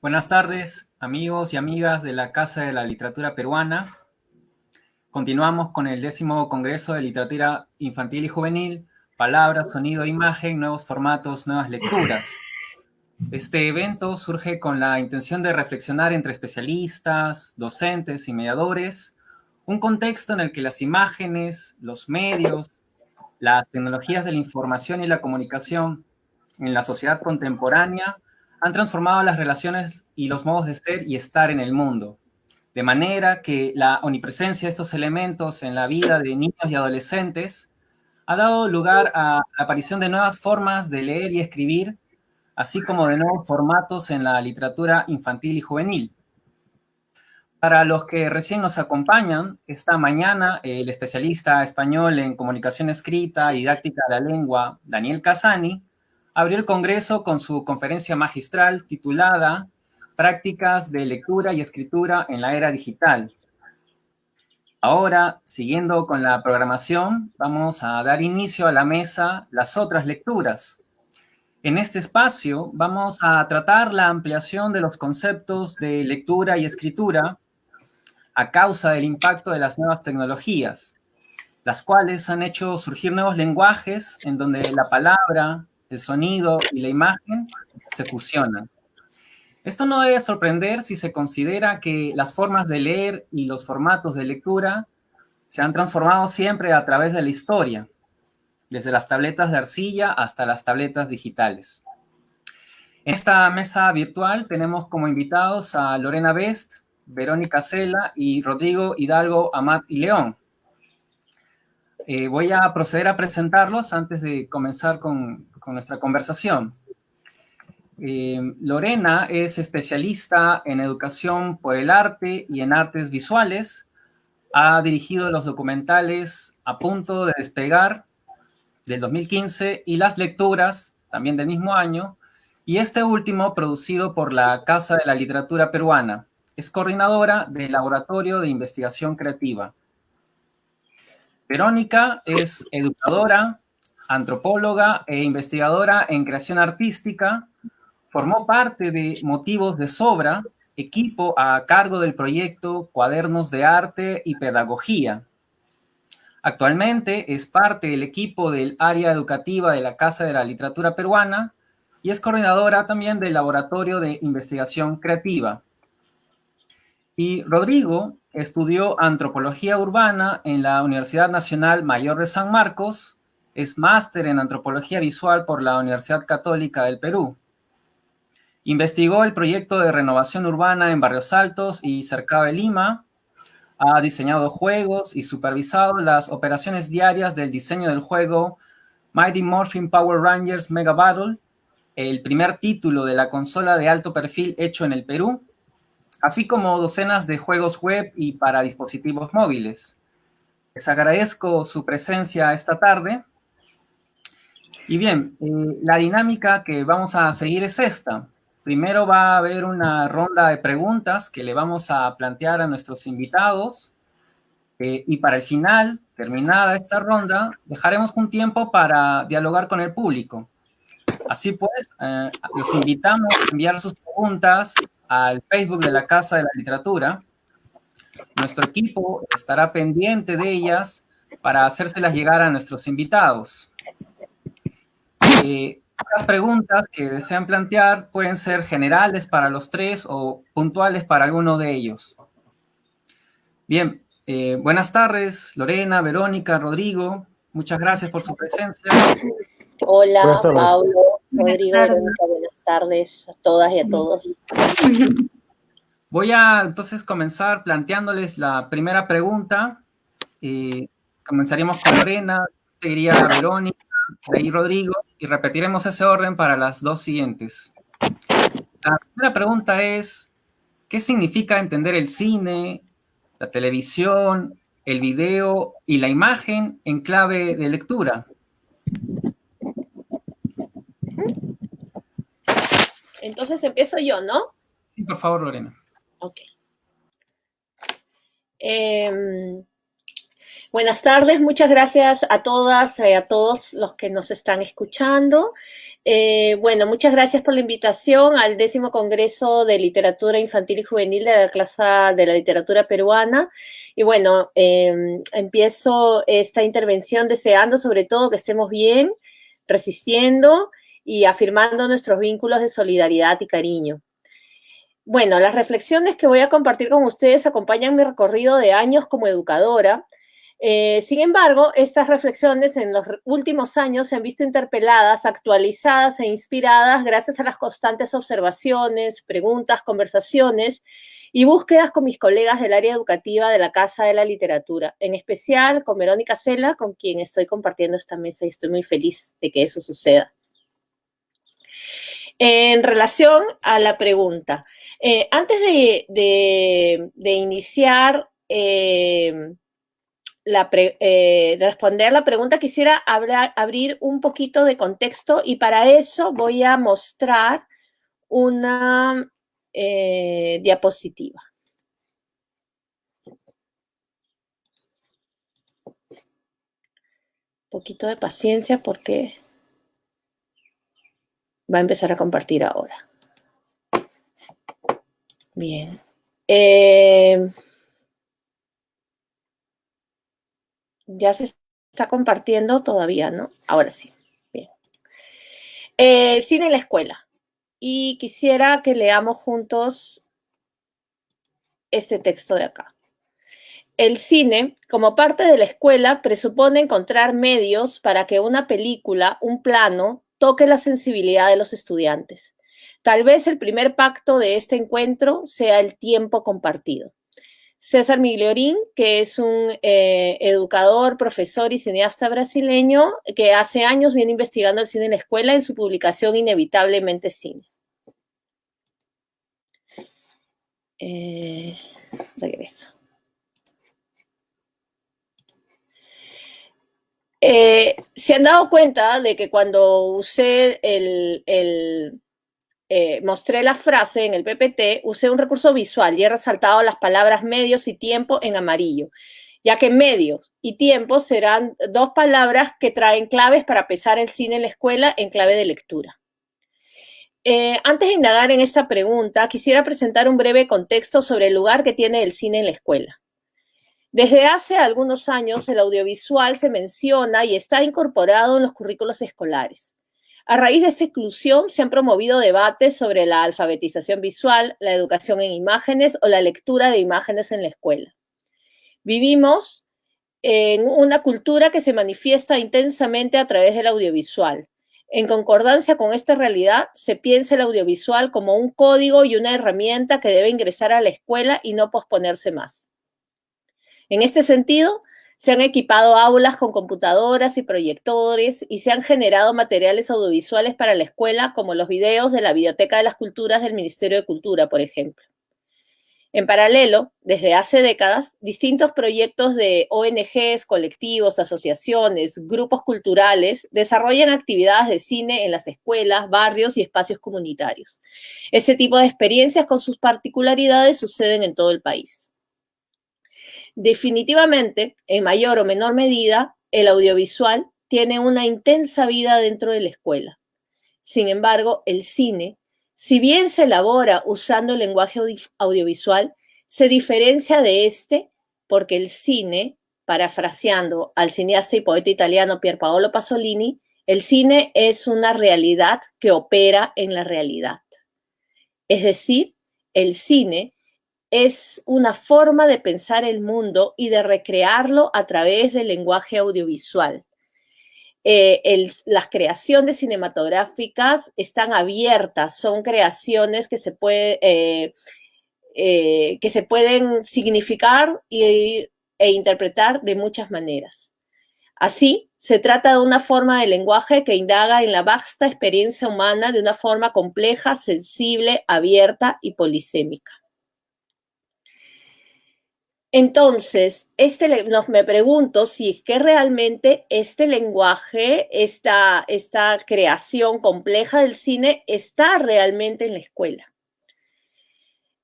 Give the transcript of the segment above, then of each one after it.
Buenas tardes, amigos y amigas de la Casa de la Literatura Peruana. Continuamos con el 10º Congreso de Literatura Infantil y Juvenil, Palabra, Sonido, Imagen, Nuevos Formatos, Nuevas Lecturas. Este evento surge con la intención de reflexionar entre especialistas, docentes y mediadores, un contexto en el que las imágenes, los medios, las tecnologías de la información y la comunicación en la sociedad contemporánea han transformado las relaciones y los modos de ser y estar en el mundo, de manera que la omnipresencia de estos elementos en la vida de niños y adolescentes ha dado lugar a la aparición de nuevas formas de leer y escribir, así como de nuevos formatos en la literatura infantil y juvenil. Para los que recién nos acompañan, esta mañana el especialista español en comunicación escrita y didáctica de la lengua, Daniel Casani, abrió el Congreso con su conferencia magistral titulada Prácticas de lectura y escritura en la era digital. Ahora, siguiendo con la programación, vamos a dar inicio a la mesa Las otras lecturas. En este espacio vamos a tratar la ampliación de los conceptos de lectura y escritura a causa del impacto de las nuevas tecnologías, las cuales han hecho surgir nuevos lenguajes en donde la palabra, el sonido y la imagen se fusionan. Esto no debe sorprender si se considera que las formas de leer y los formatos de lectura se han transformado siempre a través de la historia, desde las tabletas de arcilla hasta las tabletas digitales. En esta mesa virtual tenemos como invitados a Lorena Best, Verónica Cela y Rodrigo Hidalgo Amat y León. Voy a proceder a presentarlos antes de comenzar con nuestra conversación. Lorena es especialista en educación por el arte y en artes visuales. Ha dirigido los documentales A Punto de Despegar del 2015 y Las Lecturas, también del mismo año, y este último producido por la Casa de la Literatura Peruana. Es coordinadora del Laboratorio de Investigación Creativa. Verónica es educadora, antropóloga e investigadora en creación artística. Formó parte de Motivos de Sobra, equipo a cargo del proyecto Cuadernos de Arte y Pedagogía. Actualmente es parte del equipo del área educativa de la Casa de la Literatura Peruana y es coordinadora también del Laboratorio de Investigación Creativa. Y Rodrigo estudió Antropología Urbana en la Universidad Nacional Mayor de San Marcos, es máster en Antropología Visual por la Universidad Católica del Perú. Investigó el proyecto de renovación urbana en Barrios Altos y Cercado de Lima. Ha diseñado juegos y supervisado las operaciones diarias del diseño del juego Mighty Morphin Power Rangers Mega Battle, el primer título de la consola de alto perfil hecho en el Perú, así como docenas de juegos web y para dispositivos móviles. Les agradezco su presencia esta tarde. Y bien, la dinámica que vamos a seguir es esta. Primero va a haber una ronda de preguntas que le vamos a plantear a nuestros invitados. Y para el final, terminada esta ronda, dejaremos un tiempo para dialogar con el público. Así pues, los invitamos a enviar sus preguntas al Facebook de la Casa de la Literatura. Nuestro equipo estará pendiente de ellas para hacérselas llegar a nuestros invitados. Las preguntas que desean plantear pueden ser generales para los tres o puntuales para alguno de ellos. Bien, buenas tardes, Lorena, Verónica, Rodrigo. Muchas gracias por su presencia. Hola, Paulo, Rodrigo, Verónica, buenas tardes a todas y a todos. Voy a entonces comenzar planteándoles la primera pregunta. Comenzaríamos con Lorena, seguiría Verónica, de ahí Rodrigo, y repetiremos ese orden para las dos siguientes. La primera pregunta es, ¿qué significa entender el cine, la televisión, el video y la imagen en clave de lectura? Entonces empiezo yo, ¿no? Sí, por favor, Lorena. Ok. Buenas tardes, muchas gracias a todas y a todos los que nos están escuchando. Bueno, muchas gracias por la invitación al 10º Congreso de Literatura Infantil y Juvenil de la Casa de la Literatura Peruana. Y bueno, empiezo esta intervención deseando sobre todo que estemos bien, resistiendo y afirmando nuestros vínculos de solidaridad y cariño. Bueno, las reflexiones que voy a compartir con ustedes acompañan mi recorrido de años como educadora. Sin embargo, estas reflexiones en los últimos años se han visto interpeladas, actualizadas e inspiradas gracias a las constantes observaciones, preguntas, conversaciones y búsquedas con mis colegas del área educativa de la Casa de la Literatura, en especial con Verónica Cela, con quien estoy compartiendo esta mesa y estoy muy feliz de que eso suceda. En relación a la pregunta, antes de iniciar responder la pregunta, quisiera abrir un poquito de contexto y para eso voy a mostrar una diapositiva. Un poquito de paciencia porque va a empezar a compartir ahora. Bien. Ya se está compartiendo todavía, ¿no? Ahora sí. Bien. Cine en la escuela. Y quisiera que leamos juntos este texto de acá. El cine, como parte de la escuela, presupone encontrar medios para que una película, un plano, toque la sensibilidad de los estudiantes. Tal vez el primer pacto de este encuentro sea el tiempo compartido. César Migliorín, que es un educador, profesor y cineasta brasileño que hace años viene investigando el cine en la escuela en su publicación Inevitablemente Cine. Regreso. Se han dado cuenta de que cuando usé mostré la frase en el PPT, usé un recurso visual y he resaltado las palabras medios y tiempo en amarillo, ya que medios y tiempo serán dos palabras que traen claves para pensar el cine en la escuela en clave de lectura. Antes de indagar en esta pregunta, quisiera presentar un breve contexto sobre el lugar que tiene el cine en la escuela. Desde hace algunos años, el audiovisual se menciona y está incorporado en los currículos escolares. A raíz de esta inclusión, se han promovido debates sobre la alfabetización visual, la educación en imágenes o la lectura de imágenes en la escuela. Vivimos en una cultura que se manifiesta intensamente a través del audiovisual. En concordancia con esta realidad, se piensa el audiovisual como un código y una herramienta que debe ingresar a la escuela y no posponerse más. En este sentido, se han equipado aulas con computadoras y proyectores y se han generado materiales audiovisuales para la escuela, como los videos de la Biblioteca de las Culturas del Ministerio de Cultura, por ejemplo. En paralelo, desde hace décadas, distintos proyectos de ONGs, colectivos, asociaciones, grupos culturales desarrollan actividades de cine en las escuelas, barrios y espacios comunitarios. Este tipo de experiencias con sus particularidades suceden en todo el país. Definitivamente, en mayor o menor medida, el audiovisual tiene una intensa vida dentro de la escuela. Sin embargo, el cine, si bien se elabora usando el lenguaje audiovisual, se diferencia de este porque el cine, parafraseando al cineasta y poeta italiano Pierpaolo Pasolini, el cine es una realidad que opera en la realidad. Es decir, el cine es una forma de pensar el mundo y de recrearlo a través del lenguaje audiovisual. Las creaciones cinematográficas están abiertas, son creaciones que se pueden significar e interpretar de muchas maneras. Así, se trata de una forma de lenguaje que indaga en la vasta experiencia humana de una forma compleja, sensible, abierta y polisémica. Entonces, me pregunto si es que realmente este lenguaje, esta creación compleja del cine está realmente en la escuela.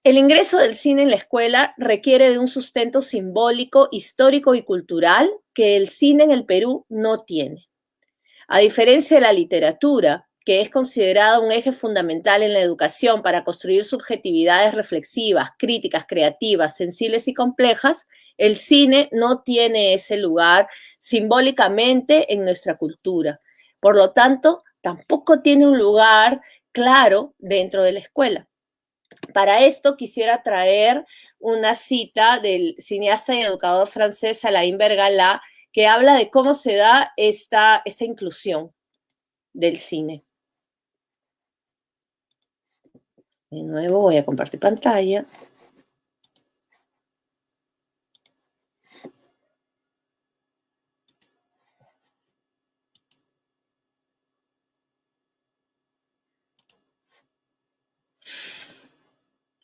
El ingreso del cine en la escuela requiere de un sustento simbólico, histórico y cultural que el cine en el Perú no tiene. A diferencia de la literatura, que es considerado un eje fundamental en la educación para construir subjetividades reflexivas, críticas, creativas, sensibles y complejas, el cine no tiene ese lugar simbólicamente en nuestra cultura. Por lo tanto, tampoco tiene un lugar claro dentro de la escuela. Para esto quisiera traer una cita del cineasta y educador francés Alain Bergala, que habla de cómo se da esta inclusión del cine. De nuevo voy a compartir pantalla.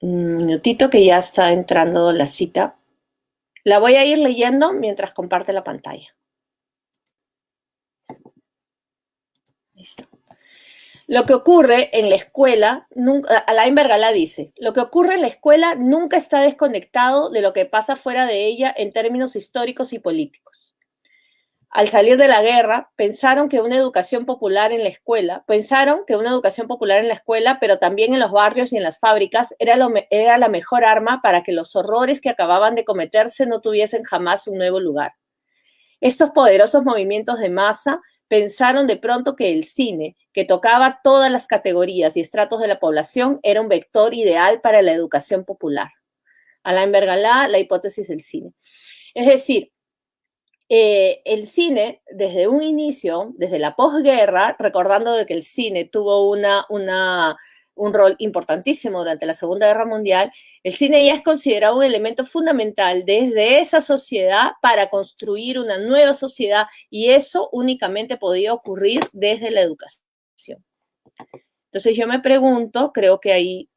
Un minutito que ya está entrando la cita. La voy a ir leyendo mientras comparte la pantalla. Listo. Lo que ocurre en la escuela, Alain Bergala dice, lo que ocurre en la escuela nunca está desconectado de lo que pasa fuera de ella en términos históricos y políticos. Al salir de la guerra, pensaron que una educación popular en la escuela, pero también en los barrios y en las fábricas, era la mejor arma para que los horrores que acababan de cometerse no tuviesen jamás un nuevo lugar. Estos poderosos movimientos de masa pensaron de pronto que el cine, que tocaba todas las categorías y estratos de la población, era un vector ideal para la educación popular. Alain Bergala, la hipótesis del cine. Es decir, el cine, desde un inicio, desde la posguerra, recordando de que el cine tuvo un rol importantísimo durante la Segunda Guerra Mundial, el cine ya es considerado un elemento fundamental desde esa sociedad para construir una nueva sociedad, y eso únicamente podía ocurrir desde la educación. Entonces yo me pregunto, creo que ahí,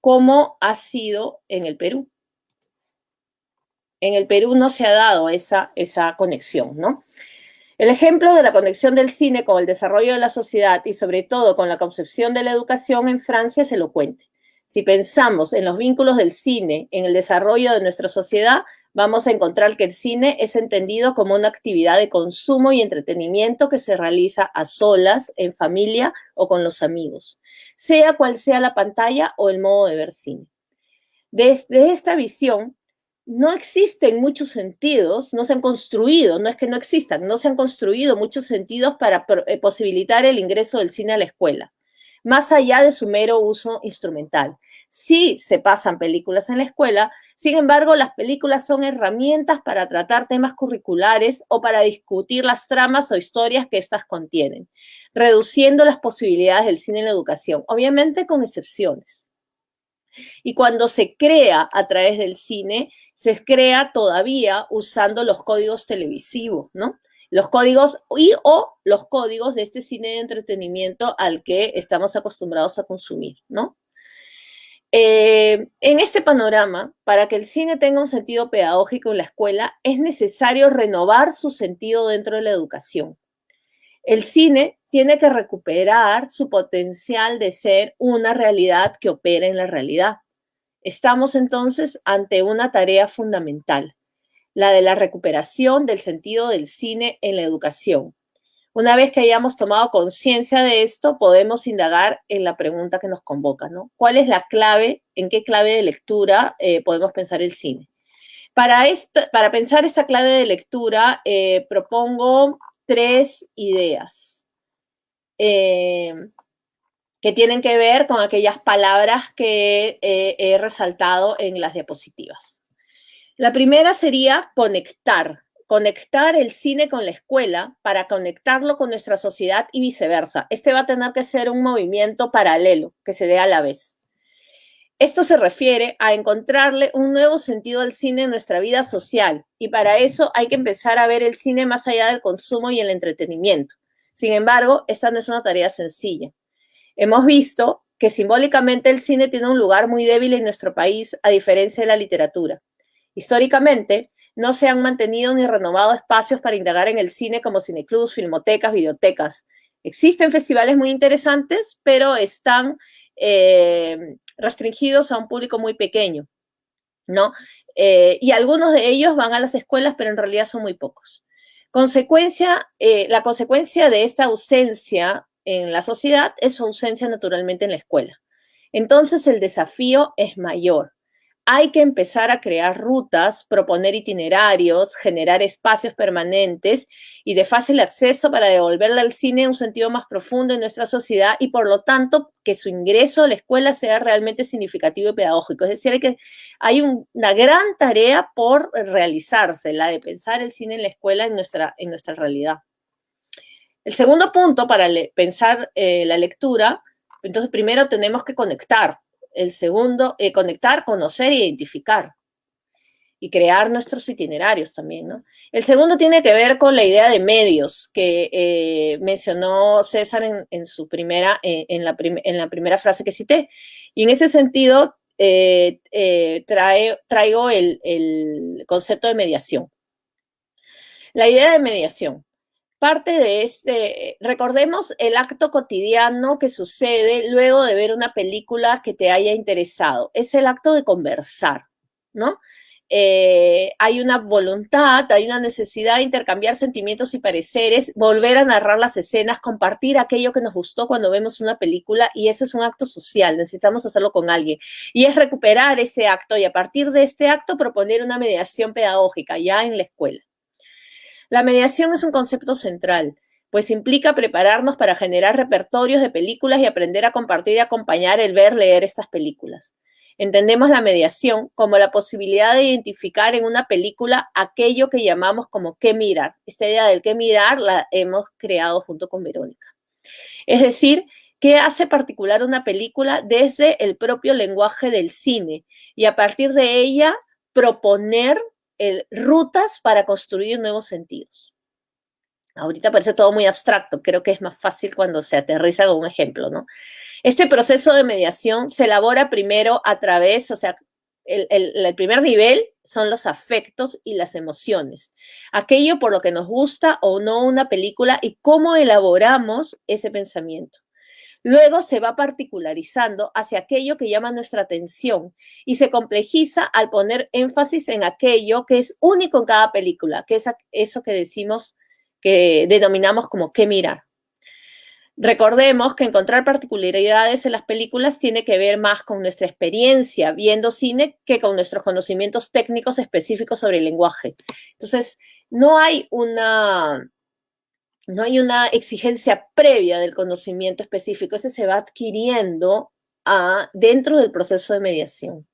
¿cómo ha sido en el Perú? En el Perú no se ha dado esa conexión, ¿no? El ejemplo de la conexión del cine con el desarrollo de la sociedad y sobre todo con la concepción de la educación en Francia es elocuente. Si pensamos en los vínculos del cine en el desarrollo de nuestra sociedad, vamos a encontrar que el cine es entendido como una actividad de consumo y entretenimiento que se realiza a solas, en familia o con los amigos, sea cual sea la pantalla o el modo de ver cine. Desde esta visión, no existen muchos sentidos, no se han construido, no es que no existan, no se han construido muchos sentidos para posibilitar el ingreso del cine a la escuela, más allá de su mero uso instrumental. Sí se pasan películas en la escuela, sin embargo, las películas son herramientas para tratar temas curriculares o para discutir las tramas o historias que éstas contienen, reduciendo las posibilidades del cine en la educación, obviamente con excepciones. Y cuando se crea a través del cine, se crea todavía usando los códigos televisivos, ¿no? Los códigos o los códigos de este cine de entretenimiento al que estamos acostumbrados a consumir, ¿no? En este panorama, para que el cine tenga un sentido pedagógico en la escuela, es necesario renovar su sentido dentro de la educación. El cine tiene que recuperar su potencial de ser una realidad que opera en la realidad. Estamos entonces ante una tarea fundamental, la de la recuperación del sentido del cine en la educación. Una vez que hayamos tomado conciencia de esto, podemos indagar en la pregunta que nos convoca, ¿no? ¿Cuál es la clave, en qué clave de lectura podemos pensar el cine? Para pensar esta clave de lectura, propongo 3 ideas que tienen que ver con aquellas palabras que he resaltado en las diapositivas. La primera sería conectar el cine con la escuela para conectarlo con nuestra sociedad y viceversa. Este va a tener que ser un movimiento paralelo que se dé a la vez. Esto se refiere a encontrarle un nuevo sentido al cine en nuestra vida social, y para eso hay que empezar a ver el cine más allá del consumo y el entretenimiento. Sin embargo, esta no es una tarea sencilla. Hemos visto que simbólicamente el cine tiene un lugar muy débil en nuestro país, a diferencia de la literatura. Históricamente, no se han mantenido ni renovado espacios para indagar en el cine como cineclubs, filmotecas, videotecas. Existen festivales muy interesantes, pero están restringidos a un público muy pequeño, ¿no? Y algunos de ellos van a las escuelas, pero en realidad son muy pocos. La consecuencia de esta ausencia en la sociedad es su ausencia naturalmente en la escuela. Entonces el desafío es mayor. Hay que empezar a crear rutas, proponer itinerarios, generar espacios permanentes y de fácil acceso para devolverle al cine un sentido más profundo en nuestra sociedad y, por lo tanto, que su ingreso a la escuela sea realmente significativo y pedagógico. Es decir, hay una gran tarea por realizarse, la de pensar el cine en la escuela en nuestra realidad. El segundo punto para pensar la lectura, entonces primero tenemos que conectar. El segundo, conectar, conocer e identificar. Y crear nuestros itinerarios también, ¿no? El segundo tiene que ver con la idea de medios que mencionó César en su primera, en la primera frase que cité. Y en ese sentido traigo el concepto de mediación. La idea de mediación. Parte de recordemos el acto cotidiano que sucede luego de ver una película que te haya interesado. Es el acto de conversar, ¿no? Hay una voluntad, hay una necesidad de intercambiar sentimientos y pareceres, volver a narrar las escenas, compartir aquello que nos gustó cuando vemos una película, y eso es un acto social, necesitamos hacerlo con alguien. Y es recuperar ese acto y a partir de este acto proponer una mediación pedagógica ya en la escuela. La mediación es un concepto central, pues implica prepararnos para generar repertorios de películas y aprender a compartir y acompañar el ver, leer estas películas. Entendemos la mediación como la posibilidad de identificar en una película aquello que llamamos como qué mirar. Esta idea del qué mirar la hemos creado junto con Verónica. Es decir, qué hace particular una película desde el propio lenguaje del cine y a partir de ella proponer rutas para construir nuevos sentidos. Ahorita parece todo muy abstracto, creo que es más fácil cuando se aterriza con un ejemplo, ¿no? Este proceso de mediación se elabora primero a través, o sea, el primer nivel son los afectos y las emociones, aquello por lo que nos gusta o no una película y cómo elaboramos ese pensamiento. Luego se va particularizando hacia aquello que llama nuestra atención y se complejiza al poner énfasis en aquello que es único en cada película, que es eso que decimos, que denominamos como qué mirar. Recordemos que encontrar particularidades en las películas tiene que ver más con nuestra experiencia viendo cine que con nuestros conocimientos técnicos específicos sobre el lenguaje. Entonces, no hay una exigencia previa del conocimiento específico, ese se va adquiriendo dentro del proceso de mediación.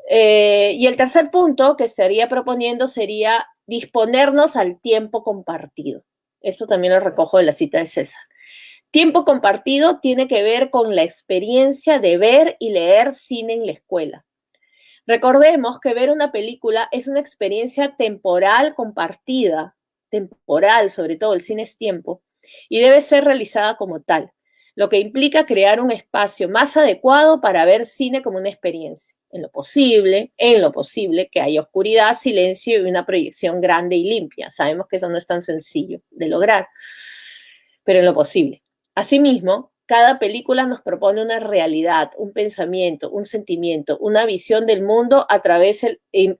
Y el tercer punto que estaría proponiendo sería disponernos al tiempo compartido. Esto también lo recojo de la cita de César. Tiempo compartido tiene que ver con la experiencia de ver y leer cine en la escuela. Recordemos que ver una película es una experiencia temporal compartida, temporal, sobre todo el cine es tiempo, y debe ser realizada como tal, lo que implica crear un espacio más adecuado para ver cine como una experiencia. En lo posible, que haya oscuridad, silencio y una proyección grande y limpia. Sabemos que eso no es tan sencillo de lograr, pero en lo posible. Asimismo, cada película nos propone una realidad, un pensamiento, un sentimiento, una visión del mundo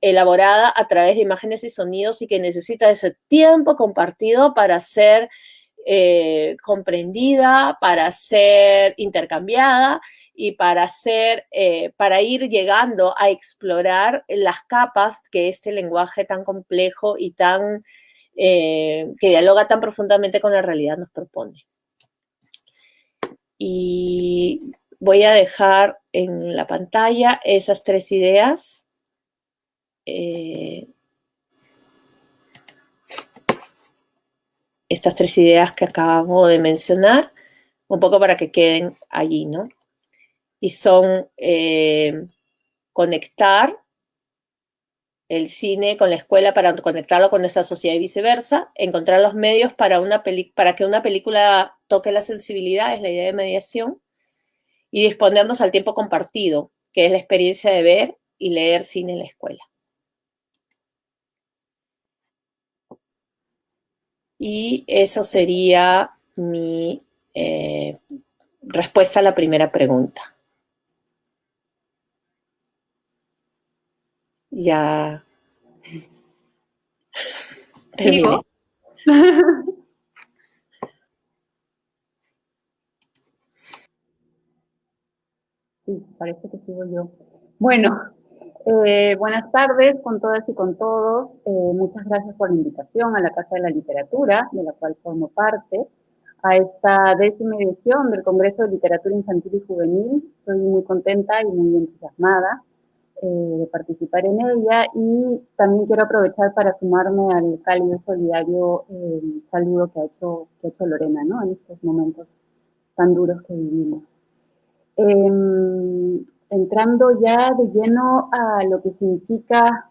elaborada a través de imágenes y sonidos y que necesita ese tiempo compartido para ser comprendida, para ser intercambiada y para ir llegando a explorar las capas que este lenguaje tan complejo y que dialoga tan profundamente con la realidad nos propone. Y voy a dejar en la pantalla esas tres ideas. Estas tres ideas que acabo de mencionar, un poco para que queden allí, ¿no? Y son conectar el cine con la escuela para conectarlo con nuestra sociedad y viceversa, encontrar los medios para que una película toque la sensibilidad, es la idea de mediación, y disponernos al tiempo compartido, que es la experiencia de ver y leer cine en la escuela. Y eso sería mi respuesta a la primera pregunta. Ya terminé. Sí, parece que sigo yo. Bueno, buenas tardes con todas y con todos. Muchas gracias por la invitación a la Casa de la Literatura, de la cual formo parte, a esta 10ª edición del Congreso de Literatura Infantil y Juvenil. Estoy muy contenta y muy entusiasmada de participar en ella, y también quiero aprovechar para sumarme al cálido solidario saludo que ha hecho Lorena, ¿no?, en estos momentos tan duros que vivimos. Entrando ya de lleno a lo que significa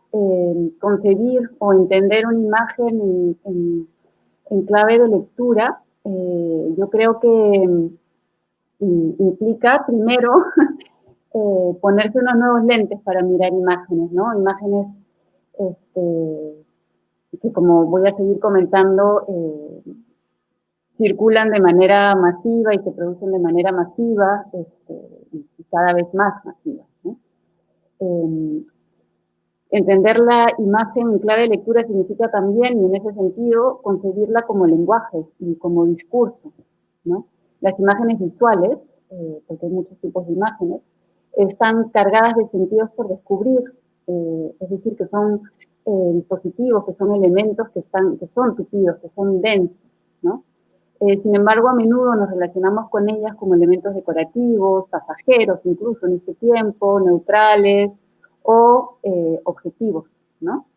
concebir o entender una imagen en clave de lectura, yo creo que implica primero ponerse unos nuevos lentes para mirar imágenes, ¿no? Imágenes que, como voy a seguir comentando, circulan de manera masiva y se producen de manera masiva, y cada vez más masiva, ¿no? Entender la imagen en clave de lectura significa también, y en ese sentido, concebirla como lenguaje y como discurso, ¿no? Las imágenes visuales, porque hay muchos tipos de imágenes, están cargadas de sentidos por descubrir, es decir, que son dispositivos, que son elementos que son tupidos, que son densos, ¿no? Sin embargo, a menudo nos relacionamos con ellas como elementos decorativos, pasajeros incluso en este tiempo, neutrales o objetivos, ¿no?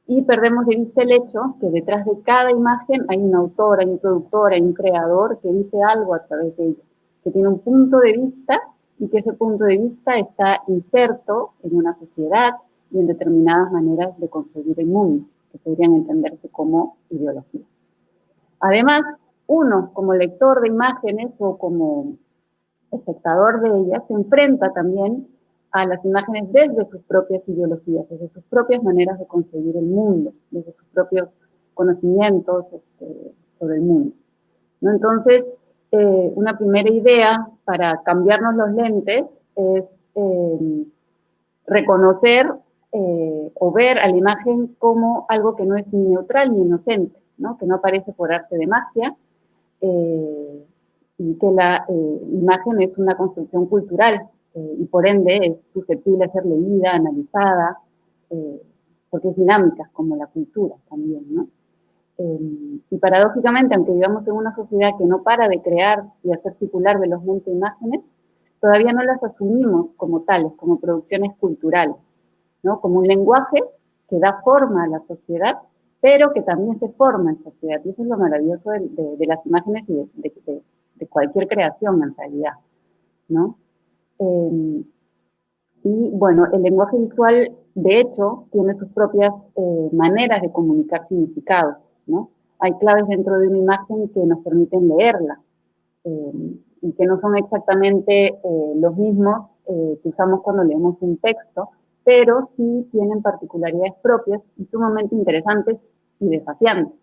Y perdemos de vista el hecho que detrás de cada imagen hay un autor, hay un productor, hay un creador que dice algo a través de ella, que tiene un punto de vista y que ese punto de vista está inserto en una sociedad y en determinadas maneras de concebir el mundo, que podrían entenderse como ideología. Además, uno, como lector de imágenes o como espectador de ellas, se enfrenta también a las imágenes desde sus propias ideologías, desde sus propias maneras de concebir el mundo, desde sus propios conocimientos sobre el mundo, ¿no? Entonces, una primera idea para cambiarnos los lentes es reconocer o ver a la imagen como algo que no es ni neutral ni inocente, ¿no?, que no aparece por arte de magia, y que la imagen es una construcción cultural y por ende es susceptible a ser leída, analizada, porque es dinámica como la cultura también, ¿no? Y paradójicamente, aunque vivamos en una sociedad que no para de crear y hacer circular velozmente imágenes, todavía no las asumimos como tales, como producciones culturales, ¿no?, como un lenguaje que da forma a la sociedad, pero que también se forma en sociedad. Y eso es lo maravilloso de las imágenes y de cualquier creación, en realidad, ¿no? Y bueno, el lenguaje visual, de hecho, tiene sus propias maneras de comunicar significados, ¿no? Hay claves dentro de una imagen que nos permiten leerla, y que no son exactamente los mismos que usamos cuando leemos un texto, pero sí tienen particularidades propias y sumamente interesantes y desafiantes.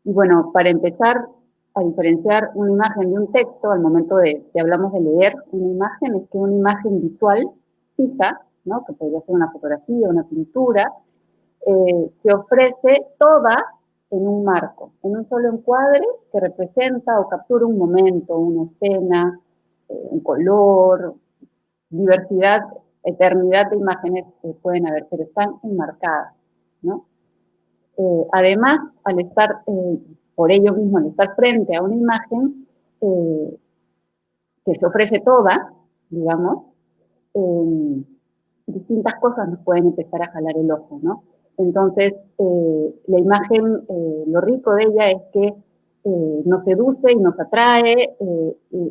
Y bueno, para empezar a diferenciar una imagen de un texto, al momento si hablamos de leer una imagen, es que una imagen visual fija, ¿no?, que podría ser una fotografía, una pintura, se ofrece toda en un marco, en un solo encuadre que representa o captura un momento, una escena, un color, diversidad, eternidad de imágenes que pueden haber, pero están enmarcadas, ¿no? Además, al estar, por ello mismo, al estar frente a una imagen que se ofrece toda, digamos, distintas cosas nos pueden empezar a jalar el ojo, ¿no? Entonces, la imagen, lo rico de ella es que nos seduce y nos atrae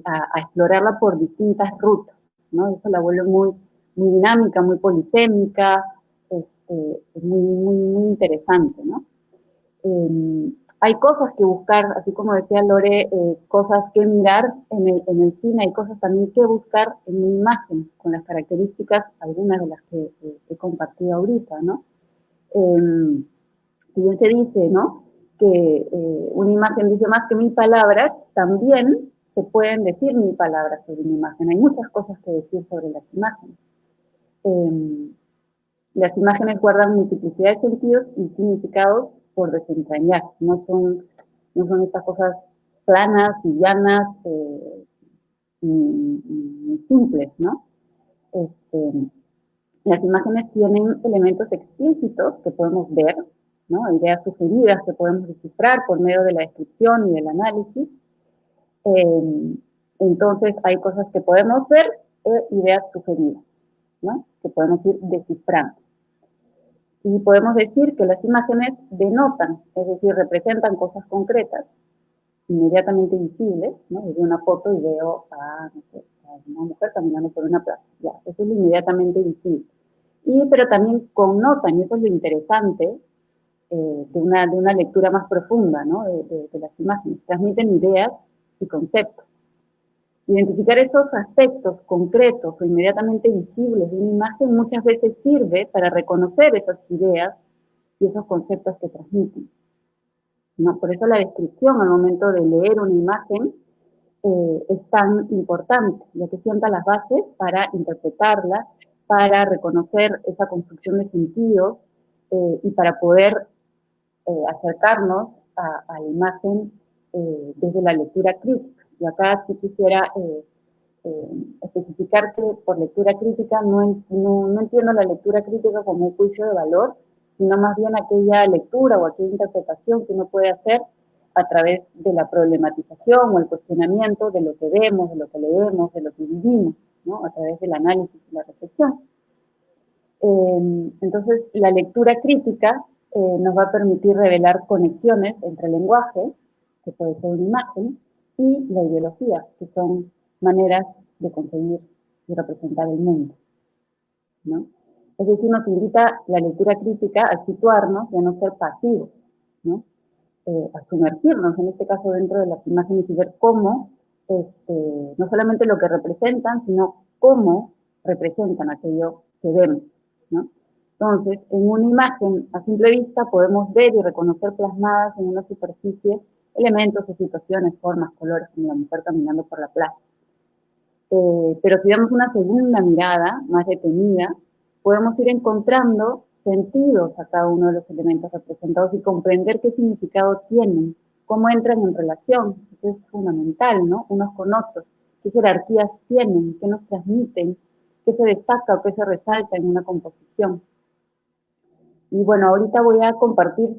a explorarla por distintas rutas, ¿no? Eso la vuelve muy, muy dinámica, muy polisémica, muy interesante, ¿no? Hay cosas que buscar, así como decía Lore, cosas que mirar en el cine, hay cosas también que buscar en una imagen, con las características, algunas de las que he compartido ahorita, ¿no? Si bien se dice, ¿no?, que una imagen dice más que 1000 palabras, también se pueden decir 1000 palabras sobre una imagen. Hay muchas cosas que decir sobre las imágenes. Las imágenes guardan multiplicidad de sentidos y significados por desentrañar, no son estas cosas planas y llanas y simples, ¿no? Las imágenes tienen elementos explícitos que podemos ver, ¿no? Ideas sugeridas que podemos descifrar por medio de la descripción y del análisis. Entonces, hay cosas que podemos ver e ideas sugeridas, ¿no? Que podemos ir descifrando. Y podemos decir que las imágenes denotan, es decir, representan cosas concretas, inmediatamente visibles, ¿no? Yo veo una foto y veo no sé, a una mujer caminando por una plaza, ya, eso es lo inmediatamente visible. Pero también connotan, y eso es lo interesante, de una lectura más profunda, ¿no? de las imágenes, transmiten ideas y conceptos. Identificar esos aspectos concretos o inmediatamente visibles de una imagen muchas veces sirve para reconocer esas ideas y esos conceptos que transmiten, ¿no? Por eso la descripción al momento de leer una imagen es tan importante, ya que sienta las bases para interpretarla, para reconocer esa construcción de sentidos y para poder acercarnos a la imagen desde la lectura crítica. Y acá sí quisiera especificar que por lectura crítica no entiendo la lectura crítica como un juicio de valor, sino más bien aquella lectura o aquella interpretación que uno puede hacer a través de la problematización o el cuestionamiento de lo que vemos, de lo que leemos, de lo que vivimos, ¿no? A través del análisis y la reflexión. Entonces, la lectura crítica nos va a permitir revelar conexiones entre el lenguaje, que puede ser una imagen, y la ideología, que son maneras de concebir y representar el mundo, ¿no? Es decir, nos invita la lectura crítica a situarnos y a no ser pasivos, ¿no? A sumergirnos, en este caso, dentro de las imágenes y ver cómo, no solamente lo que representan, sino cómo representan aquello que vemos, ¿no? Entonces, en una imagen a simple vista podemos ver y reconocer plasmadas en una superficie elementos o situaciones, formas, colores, como la mujer caminando por la plaza. Pero si damos una segunda mirada, más detenida, podemos ir encontrando sentidos a cada uno de los elementos representados y comprender qué significado tienen, cómo entran en relación. Eso es fundamental, ¿no? Unos con otros. ¿Qué jerarquías tienen? ¿Qué nos transmiten? ¿Qué se destaca o qué se resalta en una composición? Y bueno, ahorita voy a compartir,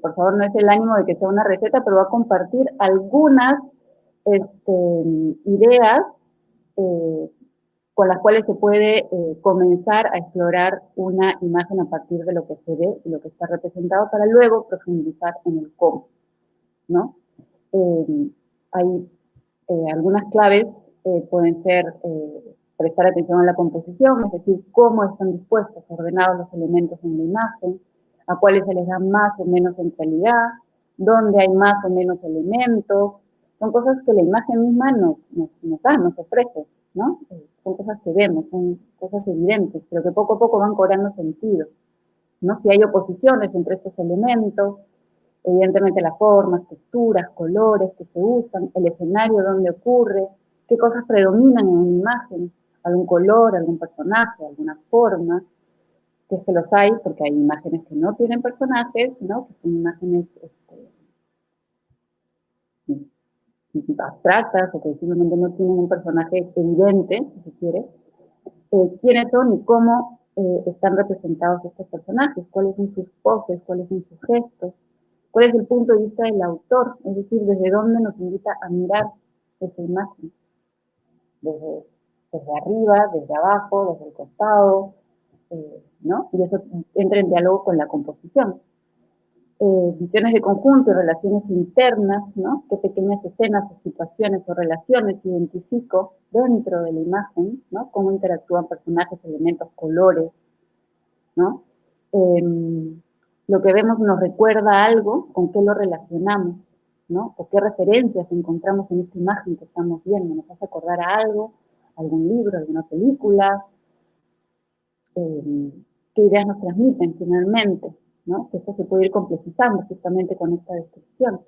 por favor, no es el ánimo de que sea una receta, pero voy a compartir algunas ideas con las cuales se puede comenzar a explorar una imagen a partir de lo que se ve y lo que está representado para luego profundizar en el cómo, ¿no? Hay algunas claves, pueden ser prestar atención a la composición, es decir, cómo están dispuestos, ordenados los elementos en la imagen, a cuáles se les da más o menos centralidad, dónde hay más o menos elementos. Son cosas que la imagen misma nos da, nos ofrece, ¿no? Son cosas que vemos, son cosas evidentes, pero que poco a poco van cobrando sentido, ¿no? Si hay oposiciones entre estos elementos, evidentemente las formas, texturas, colores que se usan, el escenario donde ocurre, qué cosas predominan en una imagen, algún color, algún personaje, alguna forma, si es que los hay, porque hay imágenes que no tienen personajes, ¿no? Que son imágenes abstractas o que simplemente no tienen un personaje evidente, si se quiere. ¿Quiénes son y cómo están representados estos personajes? ¿Cuáles son sus poses? ¿Cuáles son sus gestos? ¿Cuál es el punto de vista del autor? Es decir, ¿desde dónde nos invita a mirar esa imagen? Desde arriba, desde abajo, desde el costado, ¿no? Y eso entra en diálogo con la composición. Visiones de conjunto y relaciones internas, ¿no? Qué pequeñas escenas o situaciones o relaciones identifico dentro de la imagen, ¿no? Cómo interactúan personajes, elementos, colores, ¿no? Lo que vemos nos recuerda algo, con qué lo relacionamos, ¿no? O qué referencias encontramos en esta imagen que estamos viendo, nos hace acordar a algo, algún libro, alguna película, qué ideas nos transmiten finalmente, ¿no? Que eso se puede ir complejizando justamente con esta descripción.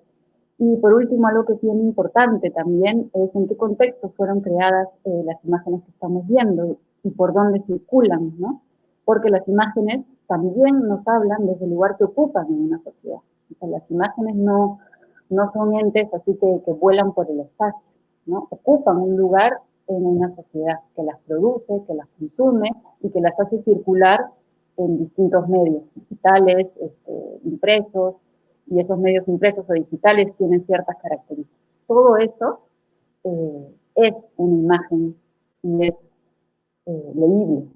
Y por último, algo que es bien importante también es en qué contexto fueron creadas las imágenes que estamos viendo y por dónde circulan, ¿no? Porque las imágenes también nos hablan desde el lugar que ocupan en una sociedad. O sea, las imágenes no son entes así que vuelan por el espacio, ¿no? Ocupan un lugar en una sociedad que las produce, que las consume y que las hace circular en distintos medios digitales, impresos, y esos medios impresos o digitales tienen ciertas características. Todo eso es una imagen y es leíble,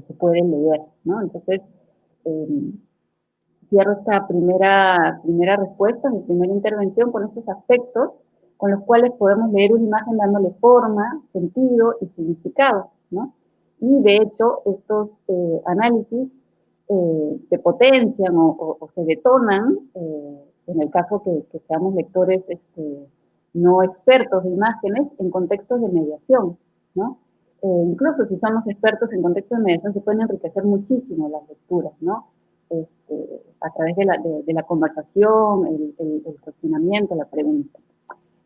se puede leer, ¿no? Entonces, cierro esta primera respuesta, mi primera intervención con estos aspectos con los cuales podemos leer una imagen dándole forma, sentido y significado, ¿no? Y de hecho, estos análisis se potencian o se detonan, en el caso que seamos lectores no expertos de imágenes, en contextos de mediación, ¿no? Incluso si somos expertos en contextos de mediación, se pueden enriquecer muchísimo las lecturas, ¿no? A través de la conversación, el cuestionamiento, la pregunta.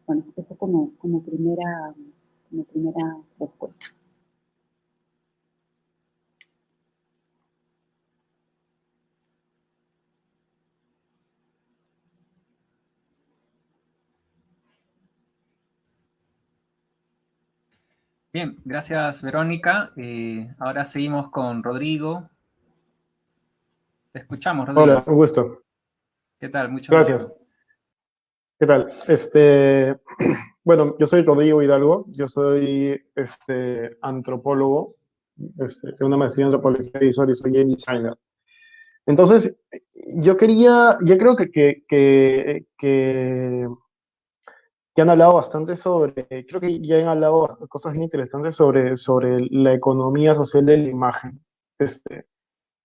Bueno, eso como primera respuesta. Bien, gracias Verónica. Ahora seguimos con Rodrigo. Te escuchamos, Rodrigo. Hola, un gusto. ¿Qué tal? Mucho Gracias. gusto. ¿Qué tal? Bueno, yo soy Rodrigo Hidalgo, yo soy antropólogo, tengo una maestría en antropología visual y soy game designer. Entonces, yo creo que han hablado bastante creo que ya han hablado cosas bien interesantes sobre la economía social de la imagen.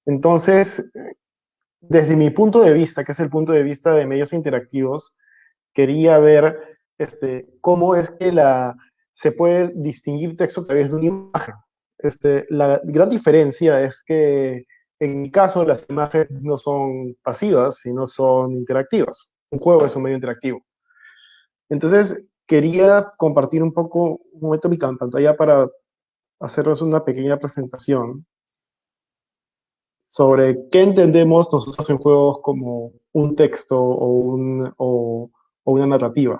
Entonces, desde mi punto de vista, que es el punto de vista de medios interactivos, quería ver cómo es que se puede distinguir texto a través de una imagen. La gran diferencia es que en mi caso las imágenes no son pasivas, sino son interactivas. Un juego es un medio interactivo. Entonces, quería compartir un momento mi pantalla para hacerles una pequeña presentación sobre qué entendemos nosotros en juegos como un texto o una narrativa.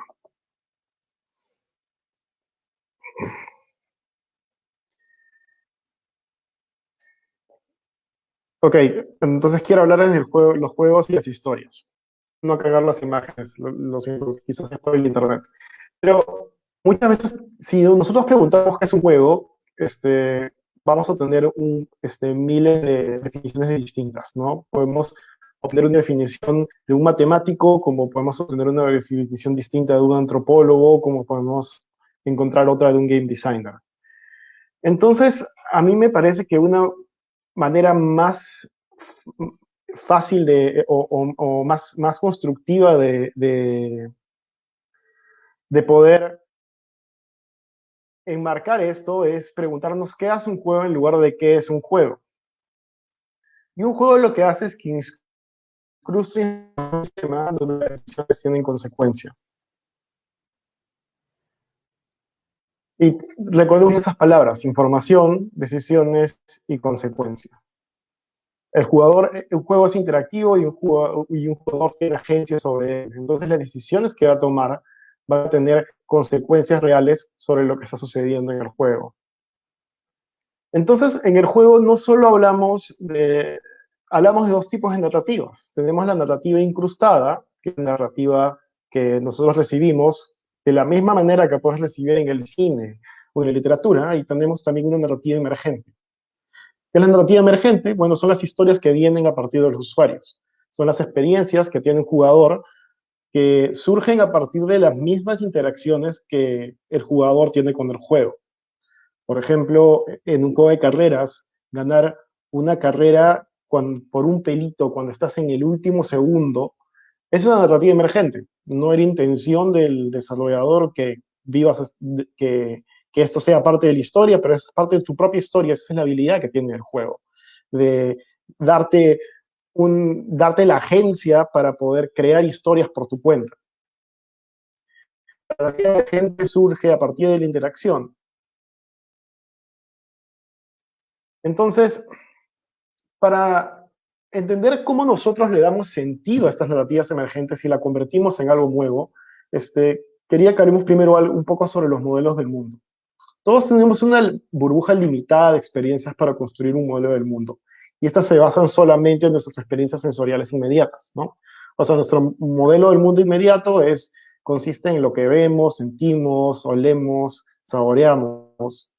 Ok, entonces quiero hablar de los juegos y las historias. No cargar las imágenes, lo siento, quizás es por el internet. Pero muchas veces, si nosotros preguntamos qué es un juego, vamos a tener miles de definiciones distintas, ¿no? Podemos obtener una definición de un matemático, como podemos obtener una definición distinta de un antropólogo, como podemos encontrar otra de un game designer. Entonces, a mí me parece que una manera más fácil o más constructiva de poder enmarcar esto es preguntarnos qué hace un juego en lugar de qué es un juego. Y un juego lo que hace es que incrusta un sistema donde las decisiones tienen consecuencia. Y recordemos esas palabras: información, decisiones y consecuencia. El juego es interactivo y un jugador tiene agencia sobre él. Entonces las decisiones que va a tomar van a tener consecuencias reales sobre lo que está sucediendo en el juego. Entonces, en el juego no solo hablamos de dos tipos de narrativas. Tenemos la narrativa incrustada, que es la narrativa que nosotros recibimos de la misma manera que puedes recibir en el cine o en la literatura, y tenemos también una narrativa emergente. ¿Qué es la narrativa emergente? Bueno, son las historias que vienen a partir de los usuarios. Son las experiencias que tiene un jugador que surgen a partir de las mismas interacciones que el jugador tiene con el juego. Por ejemplo, en un juego de carreras, ganar una carrera por un pelito cuando estás en el último segundo es una narrativa emergente. No era intención del desarrollador que esto sea parte de la historia, pero es parte de tu propia historia. Esa es la habilidad que tiene el juego, de darte la agencia para poder crear historias por tu cuenta. La narrativa emergente surge a partir de la interacción. Entonces, para entender cómo nosotros le damos sentido a estas narrativas emergentes y la convertimos en algo nuevo, quería que hablemos primero un poco sobre los modelos del mundo. Todos tenemos una burbuja limitada de experiencias para construir un modelo del mundo, y estas se basan solamente en nuestras experiencias sensoriales inmediatas, ¿no? O sea, nuestro modelo del mundo inmediato consiste en lo que vemos, sentimos, olemos, saboreamos.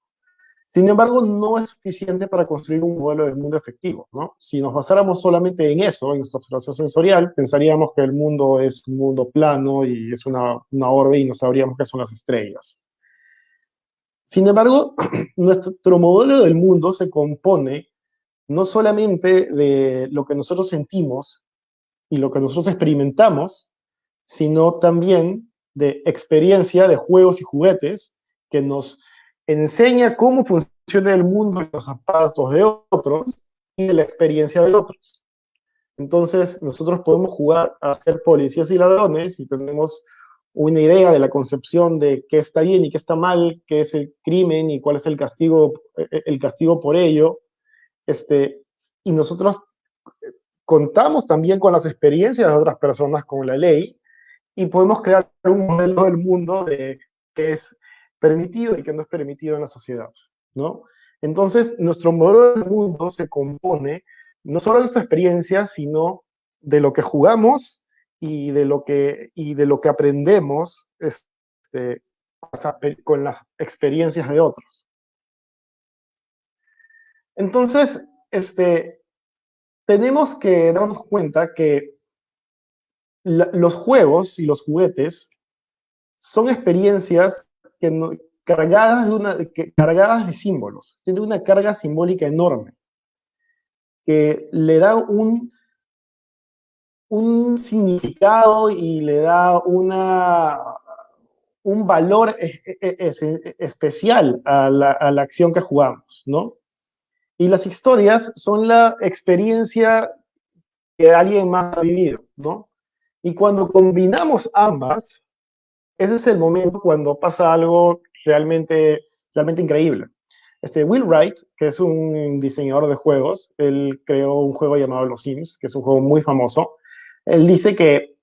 Sin embargo, no es suficiente para construir un modelo del mundo efectivo, ¿no? Si nos basáramos solamente en eso, en nuestra observación sensorial, pensaríamos que el mundo es un mundo plano y es una orbe y no sabríamos qué son las estrellas. Sin embargo, nuestro modelo del mundo se compone no solamente de lo que nosotros sentimos y lo que nosotros experimentamos, sino también de experiencia de juegos y juguetes que nos enseña cómo funciona el mundo en los aparatos de otros y de la experiencia de otros. Entonces, nosotros podemos jugar a ser policías y ladrones y tenemos una idea de la concepción de qué está bien y qué está mal, qué es el crimen y cuál es el castigo por ello. Y nosotros contamos también con las experiencias de otras personas con la ley y podemos crear un modelo del mundo de qué es permitido y qué no es permitido en la sociedad, ¿no? Entonces, nuestro modelo del mundo se compone no solo de nuestra experiencia, sino de lo que jugamos y de lo que aprendemos con las experiencias de otros. Entonces, tenemos que darnos cuenta que los juegos y los juguetes son experiencias cargadas de símbolos. Tienen una carga simbólica enorme que le da un significado y le da un valor especial a la acción que jugamos, ¿no? Y las historias son la experiencia que alguien más ha vivido, ¿no? Y cuando combinamos ambas, ese es el momento cuando pasa algo realmente increíble. Will Wright, que es un diseñador de juegos, él creó un juego llamado Los Sims, que es un juego muy famoso. Él dice que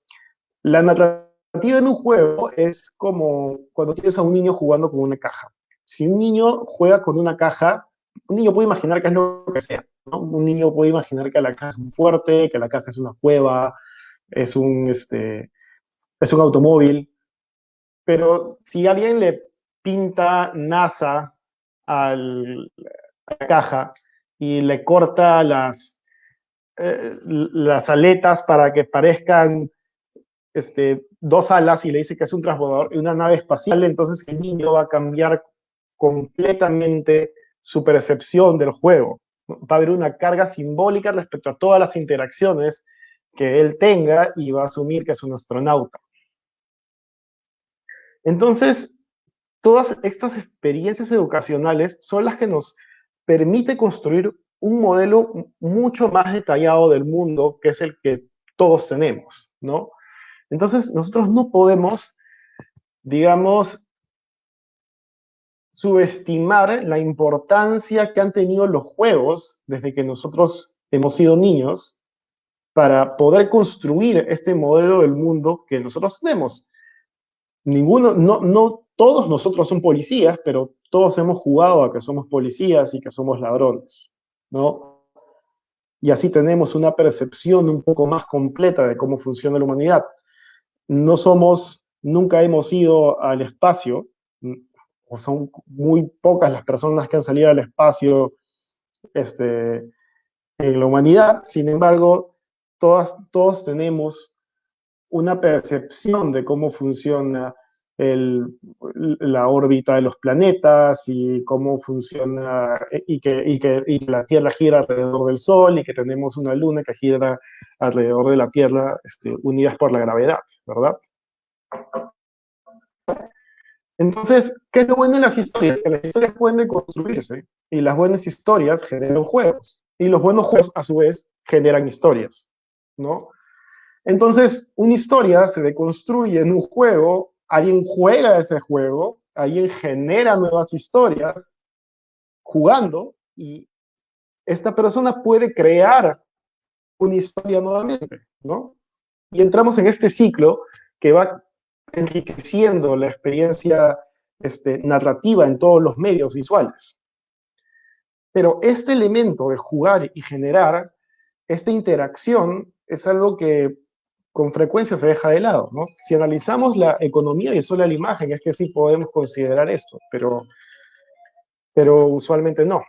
la narrativa en un juego es como cuando tienes a un niño jugando con una caja. Si un niño juega con una caja, un niño puede imaginar que es lo que sea, ¿no? Un niño puede imaginar que la caja es un fuerte, que la caja es una cueva, es un automóvil. Pero si alguien le pinta NASA a la caja y le corta las aletas para que parezcan dos alas y le dice que es un transbordador y una nave espacial, entonces el niño va a cambiar completamente su percepción del juego. Va a haber una carga simbólica respecto a todas las interacciones que él tenga y va a asumir que es un astronauta. Entonces, todas estas experiencias educacionales son las que nos permite construir un modelo mucho más detallado del mundo, que es el que todos tenemos, ¿no? Entonces, nosotros no podemos, digamos, subestimar la importancia que han tenido los juegos desde que nosotros hemos sido niños para poder construir este modelo del mundo que nosotros tenemos. No todos nosotros somos policías, pero todos hemos jugado a que somos policías y que somos ladrones, ¿no? Y así tenemos una percepción un poco más completa de cómo funciona la humanidad. Nunca hemos ido al espacio, o son muy pocas las personas que han salido al espacio en la humanidad. Sin embargo, todos tenemos una percepción de cómo funciona la órbita de los planetas y cómo funciona y que la Tierra gira alrededor del Sol y que tenemos una luna que gira alrededor de la Tierra, unidas por la gravedad, ¿verdad? Entonces, ¿qué es lo bueno en las historias? Que las historias pueden deconstruirse y las buenas historias generan juegos y los buenos juegos a su vez generan historias, ¿no? Entonces, una historia se deconstruye en un juego, alguien juega ese juego, alguien genera nuevas historias jugando y esta persona puede crear una historia nuevamente, ¿no? Y entramos en este ciclo que va enriqueciendo la experiencia narrativa en todos los medios visuales. Pero este elemento de jugar y generar, esta interacción, es algo que con frecuencia se deja de lado, ¿no? Si analizamos la economía visual de la imagen, es que sí podemos considerar esto, pero usualmente no.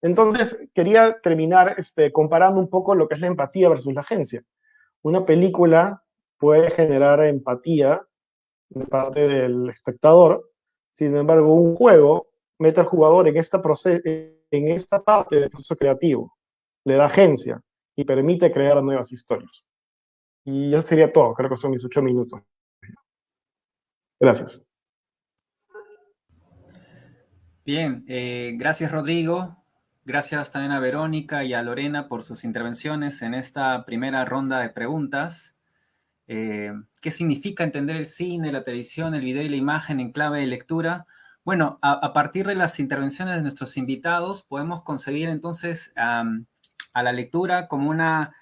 Entonces, quería terminar comparando un poco lo que es la empatía versus la agencia. Una película puede generar empatía de parte del espectador, sin embargo, un juego mete al jugador en esta parte del proceso creativo, le da agencia y permite crear nuevas historias. Y eso sería todo, creo que son mis 8 minutos. Gracias. Bien, gracias Rodrigo, gracias también a Verónica y a Lorena por sus intervenciones en esta primera ronda de preguntas. ¿Qué significa entender el cine, la televisión, el video y la imagen en clave de lectura? Bueno, a partir de las intervenciones de nuestros invitados podemos concebir entonces a la lectura como una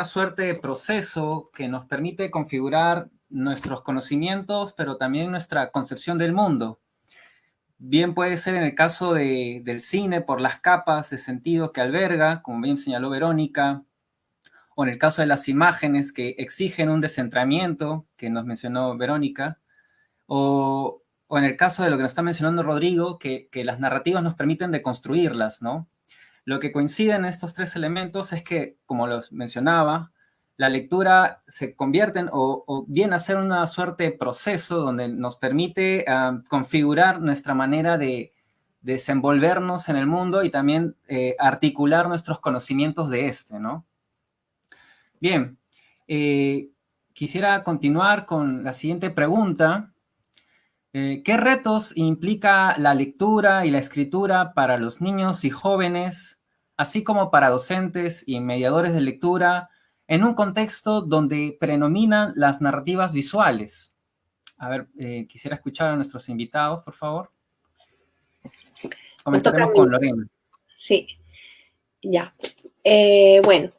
suerte de proceso que nos permite configurar nuestros conocimientos, pero también nuestra concepción del mundo. Bien puede ser en el caso del cine por las capas de sentido que alberga, como bien señaló Verónica, o en el caso de las imágenes que exigen un descentramiento, que nos mencionó Verónica, o en el caso de lo que nos está mencionando Rodrigo, que las narrativas nos permiten deconstruirlas, ¿no? Lo que coincide en estos tres elementos es que, como los mencionaba, la lectura se convierte en, o viene a ser una suerte de proceso donde nos permite configurar nuestra manera de desenvolvernos en el mundo y también articular nuestros conocimientos de este, ¿no? Bien, quisiera continuar con la siguiente pregunta. ¿Qué retos implica la lectura y la escritura para los niños y jóvenes, así como para docentes y mediadores de lectura, en un contexto donde predominan las narrativas visuales? A ver, quisiera escuchar a nuestros invitados, por favor. Comenzaremos con Lorena. Sí, ya. Bueno,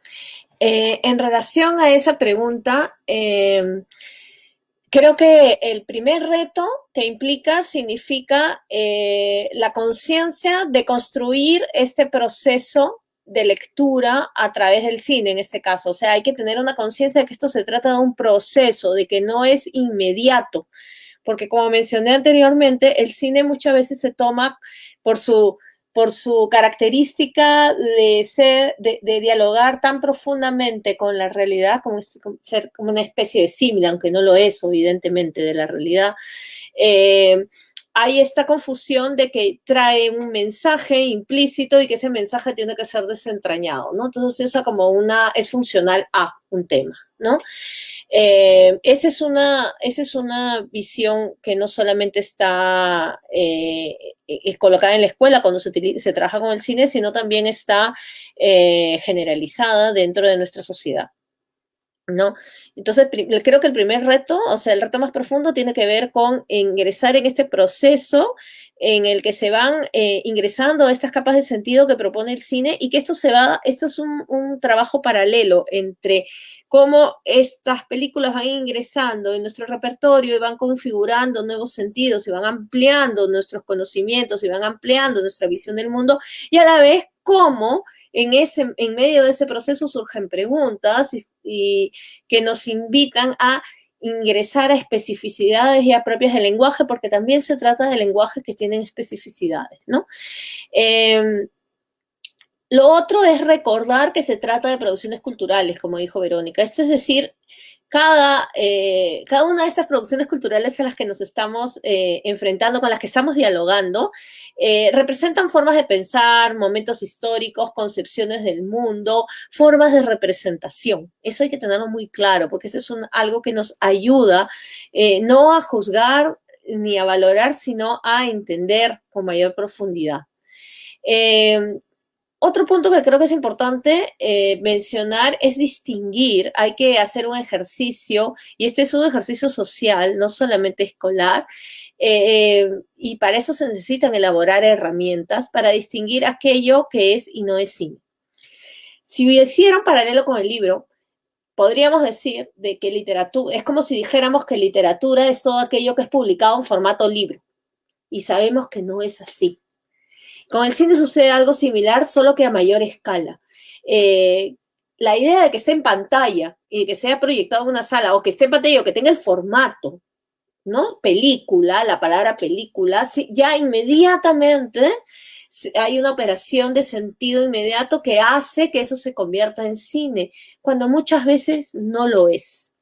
en relación a esa pregunta, creo que el primer reto que implica significa la conciencia de construir este proceso de lectura a través del cine, en este caso. O sea, hay que tener una conciencia de que esto se trata de un proceso, de que no es inmediato. Porque como mencioné anteriormente, el cine muchas veces se toma por su característica de dialogar tan profundamente con la realidad, como ser como una especie de símil, aunque no lo es, evidentemente, de la realidad. Hay esta confusión de que trae un mensaje implícito y que ese mensaje tiene que ser desentrañado, ¿no? Entonces, eso como es funcional a un tema, ¿no? Esa es una visión que no solamente está colocada en la escuela cuando se trabaja con el cine, sino también está generalizada dentro de nuestra sociedad, ¿no? Entonces, creo que el primer reto, o sea, el reto más profundo tiene que ver con ingresar en este proceso en el que se van ingresando estas capas de sentido que propone el cine y que esto es un trabajo paralelo entre cómo estas películas van ingresando en nuestro repertorio y van configurando nuevos sentidos y van ampliando nuestros conocimientos y van ampliando nuestra visión del mundo, y a la vez cómo en medio de ese proceso surgen preguntas y que nos invitan a ingresar a especificidades ya propias del lenguaje, porque también se trata de lenguajes que tienen especificidades, ¿no? Lo otro es recordar que se trata de producciones culturales, como dijo Verónica. Esto es decir, cada una de estas producciones culturales a las que nos estamos enfrentando, con las que estamos dialogando, representan formas de pensar, momentos históricos, concepciones del mundo, formas de representación. Eso hay que tenerlo muy claro, porque eso es algo que nos ayuda no a juzgar ni a valorar, sino a entender con mayor profundidad. Otro punto que creo que es importante mencionar es distinguir. Hay que hacer un ejercicio, y este es un ejercicio social, no solamente escolar, y para eso se necesitan elaborar herramientas para distinguir aquello que es y no es cine. Si hiciera un paralelo con el libro, podríamos decir de que literatura, es como si dijéramos que literatura es todo aquello que es publicado en formato libro. Y sabemos que no es así. Con el cine sucede algo similar, solo que a mayor escala. La idea de que esté en pantalla y que sea proyectado en una sala, o que esté en pantalla o que tenga el formato, ¿no? Película, la palabra película, ya inmediatamente hay una operación de sentido inmediato que hace que eso se convierta en cine, cuando muchas veces no lo es.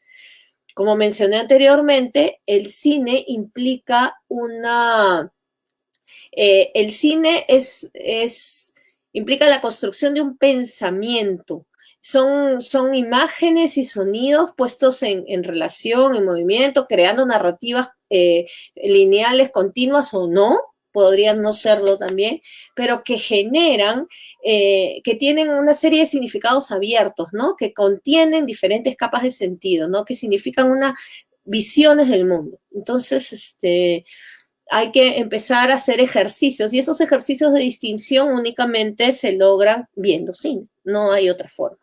Como mencioné anteriormente, el cine implica el cine implica la construcción de un pensamiento. Son imágenes y sonidos puestos en relación, en movimiento, creando narrativas lineales, continuas o no, podrían no serlo también, pero que generan, que tienen una serie de significados abiertos, ¿no? Que contienen diferentes capas de sentido, ¿no? Que significan unas visiones del mundo. Entonces, hay que empezar a hacer ejercicios, y esos ejercicios de distinción únicamente se logran viendo cine, no hay otra forma.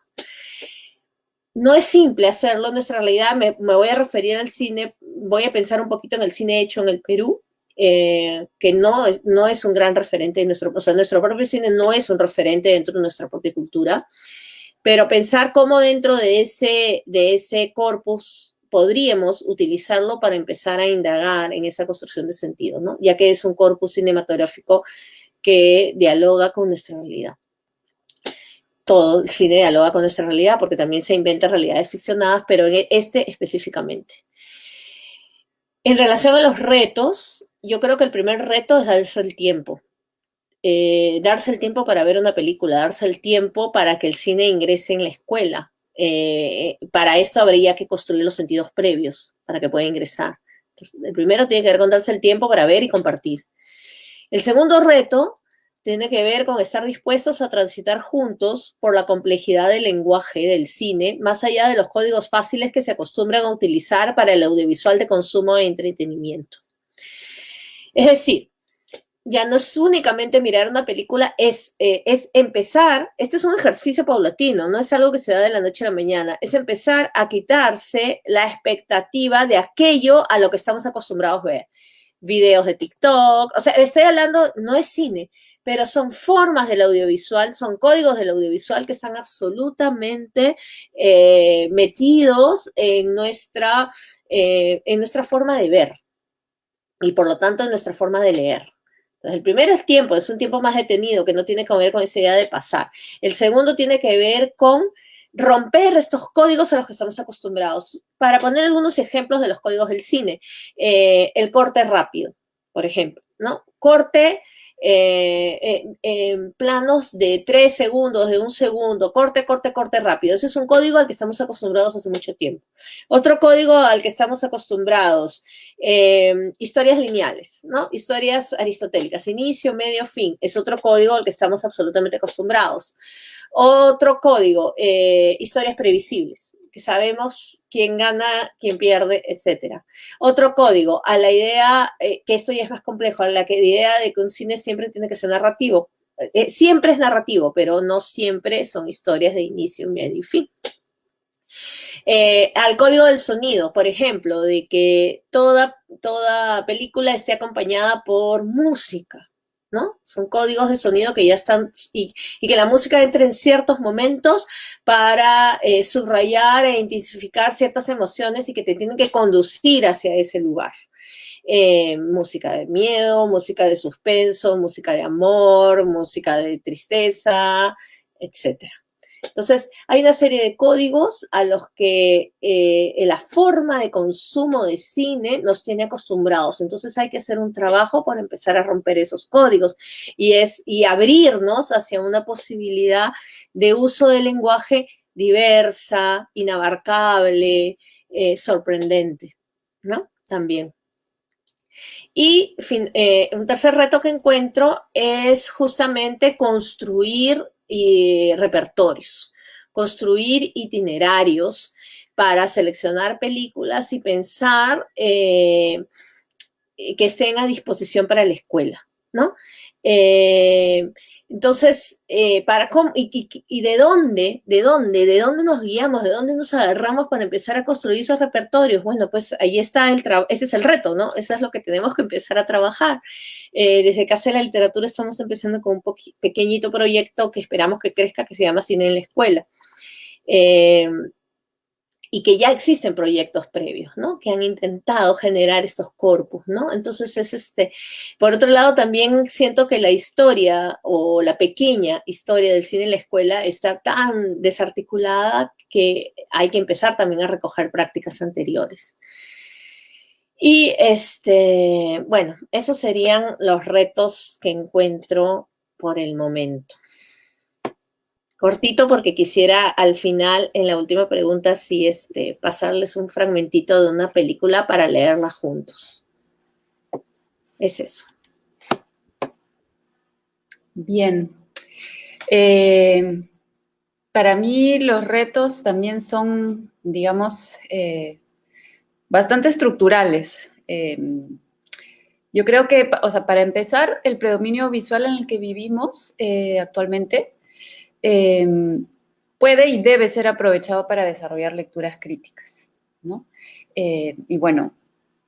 No es simple hacerlo, en nuestra realidad me voy a referir al cine, voy a pensar un poquito en el cine hecho en el Perú, que no es un gran referente, nuestro propio cine no es un referente dentro de nuestra propia cultura, pero pensar cómo dentro de ese corpus podríamos utilizarlo para empezar a indagar en esa construcción de sentido, ¿no? Ya que es un corpus cinematográfico que dialoga con nuestra realidad. Todo el cine dialoga con nuestra realidad porque también se inventan realidades ficcionadas, pero en específicamente. En relación a los retos, yo creo que el primer reto es darse el tiempo. Darse el tiempo para ver una película, darse el tiempo para que el cine ingrese en la escuela. Para esto habría que construir los sentidos previos para que pueda ingresar. Entonces, el primero tiene que ver con darse el tiempo para ver y compartir. El segundo reto tiene que ver con estar dispuestos a transitar juntos por la complejidad del lenguaje del cine, más allá de los códigos fáciles que se acostumbran a utilizar para el audiovisual de consumo e entretenimiento. Es decir, ya no es únicamente mirar una película, es empezar, este es un ejercicio paulatino, no es algo que se da de la noche a la mañana, es empezar a quitarse la expectativa de aquello a lo que estamos acostumbrados a ver. Videos de TikTok, o sea, estoy hablando, no es cine, pero son formas del audiovisual, son códigos del audiovisual que están absolutamente metidos en nuestra forma de ver y por lo tanto en nuestra forma de leer. Entonces, el primero es un tiempo más detenido que no tiene que ver con esa idea de pasar. El segundo tiene que ver con romper estos códigos a los que estamos acostumbrados. Para poner algunos ejemplos de los códigos del cine, el corte rápido, por ejemplo, ¿no? Corte en planos de 3 segundos, de 1 segundo, corte rápido. Ese es un código al que estamos acostumbrados hace mucho tiempo. Otro código al que estamos acostumbrados, historias lineales, ¿no? Historias aristotélicas, inicio, medio, fin. Es otro código al que estamos absolutamente acostumbrados. Otro código, historias previsibles, que sabemos quién gana, quién pierde, etc. Otro código, a la idea, que esto ya es más complejo, a la idea de que un cine siempre tiene que ser narrativo. Siempre es narrativo, pero no siempre son historias de inicio, medio y fin. Al código del sonido, por ejemplo, de que toda película esté acompañada por música, ¿no? Son códigos de sonido que ya están, y que la música entre en ciertos momentos para subrayar e intensificar ciertas emociones y que te tienen que conducir hacia ese lugar. Música de miedo, música de suspenso, música de amor, música de tristeza, etcétera. Entonces, hay una serie de códigos a los que la forma de consumo de cine nos tiene acostumbrados. Entonces, hay que hacer un trabajo para empezar a romper esos códigos y abrirnos hacia una posibilidad de uso del lenguaje diversa, inabarcable, sorprendente, ¿no? También. Y un tercer reto que encuentro es justamente construir repertorios, construir itinerarios para seleccionar películas y pensar que estén a disposición para la escuela, ¿no? Entonces, ¿y de dónde nos guiamos, de dónde nos agarramos para empezar a construir esos repertorios? Bueno, pues ahí está ese es el reto, ¿no? Eso es lo que tenemos que empezar a trabajar. Desde Casa de la Literatura estamos empezando con un pequeñito proyecto que esperamos que crezca, que se llama Cine en la Escuela. Y que ya existen proyectos previos, ¿no? Que han intentado generar estos corpus, ¿no? Entonces por otro lado, también siento que la historia o la pequeña historia del cine en la escuela está tan desarticulada que hay que empezar también a recoger prácticas anteriores. Y bueno, esos serían los retos que encuentro por el momento. Cortito porque quisiera al final, en la última pregunta, sí, pasarles un fragmentito de una película para leerla juntos. Es eso. Bien. Para mí los retos también son, digamos, bastante estructurales. Yo creo que, o sea, para empezar, el predominio visual en el que vivimos actualmente puede y debe ser aprovechado para desarrollar lecturas críticas, ¿no? Y bueno,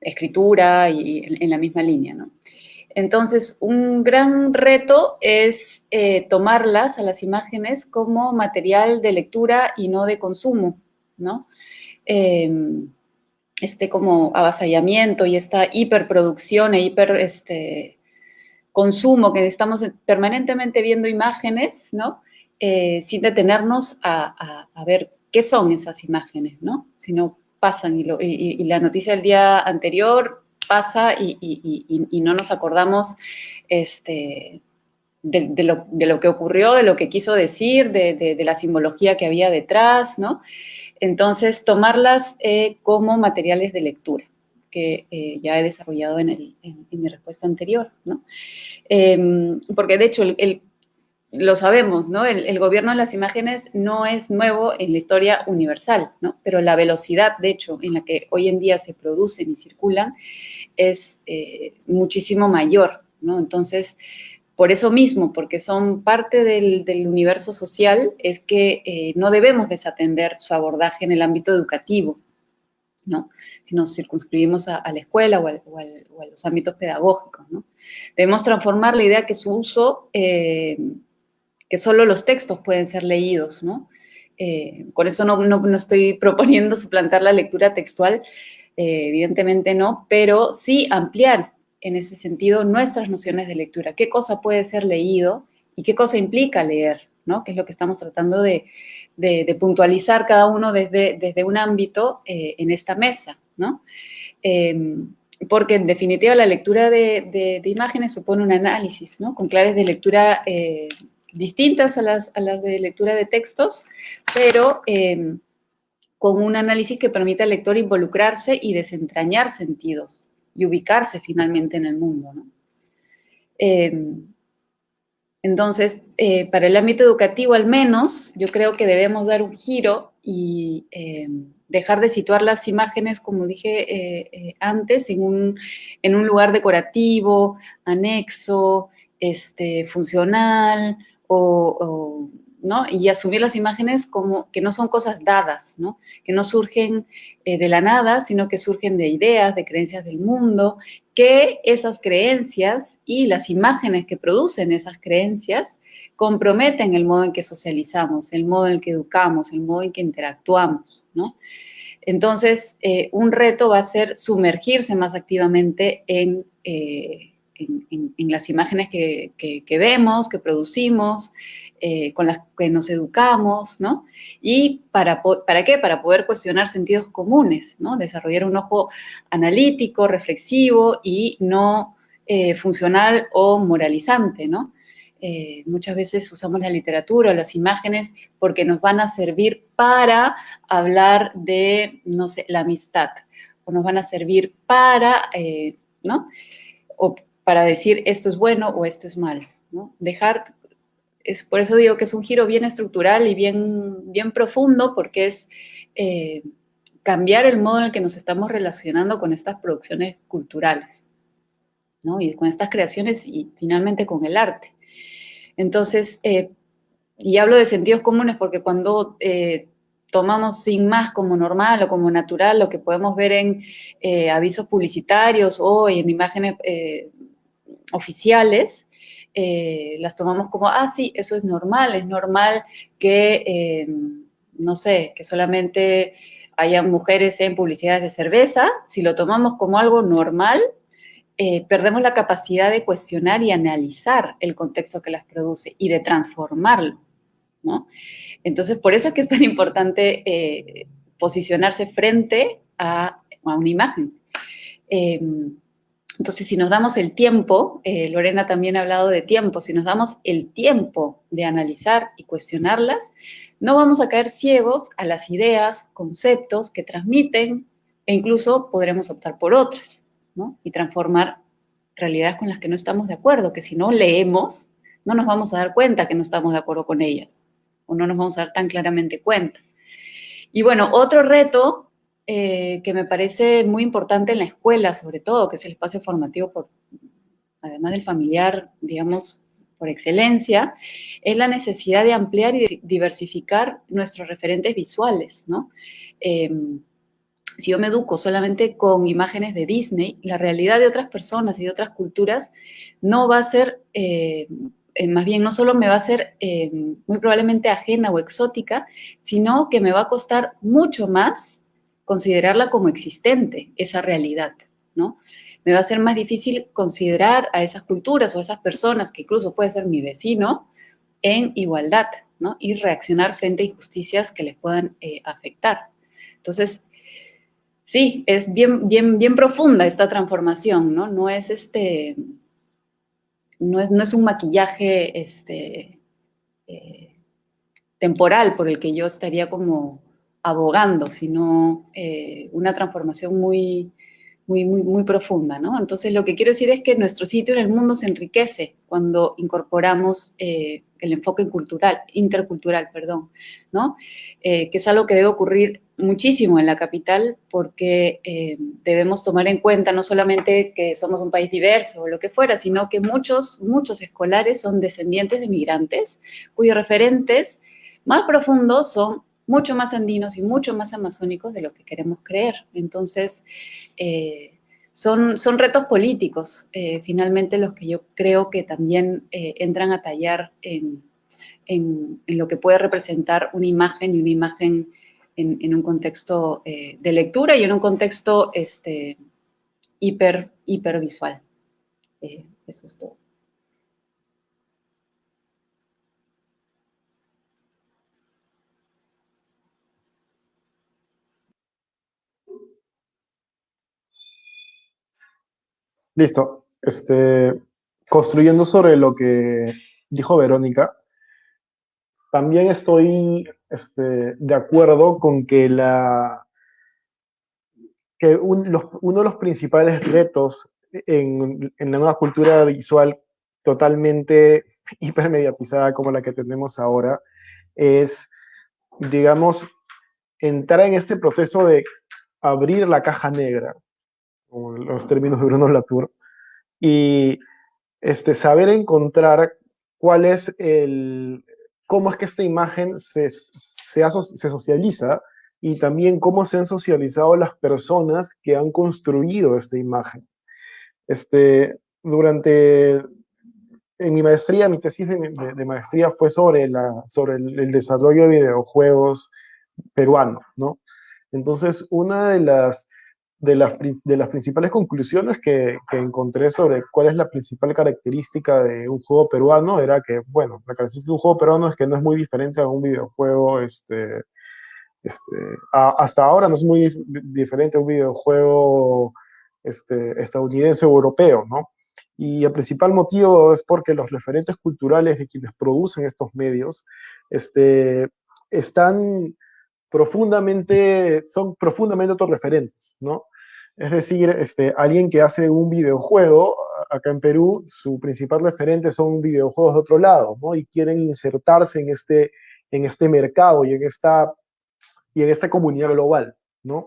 escritura y en la misma línea, ¿no? Entonces, un gran reto es tomarlas a las imágenes como material de lectura y no de consumo, ¿no? Como avasallamiento y esta hiperproducción e consumo que estamos permanentemente viendo imágenes, ¿no? Sin detenernos a ver qué son esas imágenes, ¿no? Si no pasan y la noticia del día anterior pasa y no nos acordamos de lo que ocurrió, de lo que quiso decir, de la simbología que había detrás, ¿no? Entonces, tomarlas como materiales de lectura, que ya he desarrollado en mi respuesta anterior, ¿no? Porque de hecho lo sabemos, ¿no? El gobierno de las imágenes no es nuevo en la historia universal, ¿no? Pero la velocidad, de hecho, en la que hoy en día se producen y circulan es muchísimo mayor, ¿no? Entonces, por eso mismo, porque son parte del universo social, es que no debemos desatender su abordaje en el ámbito educativo, ¿no? Si nos circunscribimos a la escuela o a los ámbitos pedagógicos, ¿no? Debemos transformar la idea que su uso, que solo los textos pueden ser leídos, ¿no? Con eso no estoy proponiendo suplantar la lectura textual, evidentemente no, pero sí ampliar en ese sentido nuestras nociones de lectura. ¿Qué cosa puede ser leído y qué cosa implica leer? ¿No? Que es lo que estamos tratando de puntualizar cada uno desde un ámbito en esta mesa, ¿no? Porque en definitiva la lectura de imágenes supone un análisis, ¿no? Con claves de lectura distintas a las de lectura de textos, pero con un análisis que permite al lector involucrarse y desentrañar sentidos y ubicarse finalmente en el mundo, ¿no? Entonces, para el ámbito educativo al menos, yo creo que debemos dar un giro y dejar de situar las imágenes, como dije antes, en un lugar decorativo, anexo, funcional, ¿no? Y asumir las imágenes como que no son cosas dadas, ¿no? Que no surgen de la nada, sino que surgen de ideas, de creencias del mundo, que esas creencias y las imágenes que producen esas creencias comprometen el modo en que socializamos, el modo en el que educamos, el modo en que interactuamos, ¿no? Entonces, un reto va a ser sumergirse más activamente en las imágenes que vemos, que producimos, con las que nos educamos, ¿no? ¿Y para qué? Para poder cuestionar sentidos comunes, ¿no? Desarrollar un ojo analítico, reflexivo y no funcional o moralizante, ¿no? Muchas veces usamos la literatura, las imágenes, porque nos van a servir para hablar de, no sé, la amistad, o nos van a servir para, ¿no? O para decir esto es bueno o esto es malo, ¿no? Por eso digo que es un giro bien estructural y bien profundo, porque es cambiar el modo en el que nos estamos relacionando con estas producciones culturales. ¿no? Y con estas creaciones y finalmente con el arte. Entonces, y hablo de sentidos comunes porque cuando tomamos sin más como normal o como natural lo que podemos ver en avisos publicitarios o en imágenes oficiales, las tomamos como, sí, eso es normal que, no sé, que solamente haya mujeres en publicidades de cerveza. Si lo tomamos como algo normal, perdemos la capacidad de cuestionar y analizar el contexto que las produce y de transformarlo, ¿no? Entonces, por eso es que es tan importante posicionarse frente a una imagen. Entonces, si nos damos el tiempo, Lorena también ha hablado de tiempo, si nos damos el tiempo de analizar y cuestionarlas, no vamos a caer ciegos a las ideas, conceptos que transmiten e incluso podremos optar por otras, ¿no? Y transformar realidades con las que no estamos de acuerdo, que si no leemos, no nos vamos a dar cuenta que no estamos de acuerdo con ellas, o no nos vamos a dar tan claramente cuenta. Y bueno, otro reto que me parece muy importante en la escuela, sobre todo, que es el espacio formativo, además del familiar, digamos, por excelencia, es la necesidad de ampliar y de diversificar nuestros referentes visuales, ¿no? Si yo me educo solamente con imágenes de Disney, la realidad de otras personas y de otras culturas no va a ser, más bien no solo me va a ser muy probablemente ajena o exótica, sino que me va a costar mucho más considerarla como existente, esa realidad, ¿no? Me va a ser más difícil considerar a esas culturas o a esas personas, que incluso puede ser mi vecino, en igualdad, ¿no? Y reaccionar frente a injusticias que les puedan afectar. Entonces, sí, es bien profunda esta transformación, ¿no? No es no es un maquillaje temporal por el que yo estaría como abogando, sino una transformación muy profunda, ¿no? Entonces, lo que quiero decir es que nuestro sitio en el mundo se enriquece cuando incorporamos el enfoque intercultural, ¿no? Que es algo que debe ocurrir muchísimo en la capital porque debemos tomar en cuenta no solamente que somos un país diverso o lo que fuera, sino que muchos escolares son descendientes de migrantes cuyos referentes más profundos son mucho más andinos y mucho más amazónicos de lo que queremos creer. Entonces, son retos políticos, finalmente, los que yo creo que también entran a tallar en lo que puede representar una imagen y una imagen en un contexto de lectura y en un contexto hipervisual. Eso es todo. Listo. Construyendo sobre lo que dijo Verónica, también estoy de acuerdo con que uno de los principales retos en la nueva cultura visual totalmente hipermediatizada como la que tenemos ahora es, digamos, entrar en este proceso de abrir la caja negra, como los términos de Bruno Latour, y saber encontrar cuál es cómo es que esta imagen se socializa y también cómo se han socializado las personas que han construido esta imagen. Durante, en mi maestría, mi tesis de maestría fue sobre el desarrollo de videojuegos peruano, ¿no? Entonces, una de las principales conclusiones que encontré sobre cuál es la principal característica de un juego peruano era que, bueno, la característica de un juego peruano es que no es muy diferente a un videojuego, hasta ahora no es muy diferente a un videojuego estadounidense o europeo, ¿no? Y el principal motivo es porque los referentes culturales de quienes producen estos medios están son profundamente autorreferentes, ¿no? Es decir, alguien que hace un videojuego, acá en Perú, su principal referente son videojuegos de otro lado, ¿no? Y quieren insertarse en este mercado y en esta comunidad global, ¿no?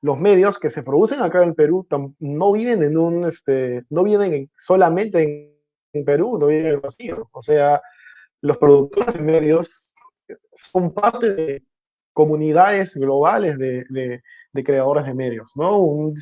los medios que se producen acá en Perú no viven no viven solamente en Perú, no viven en el vacío. O sea, los productores de medios son parte de comunidades globales de creadores de medios, ¿no? Un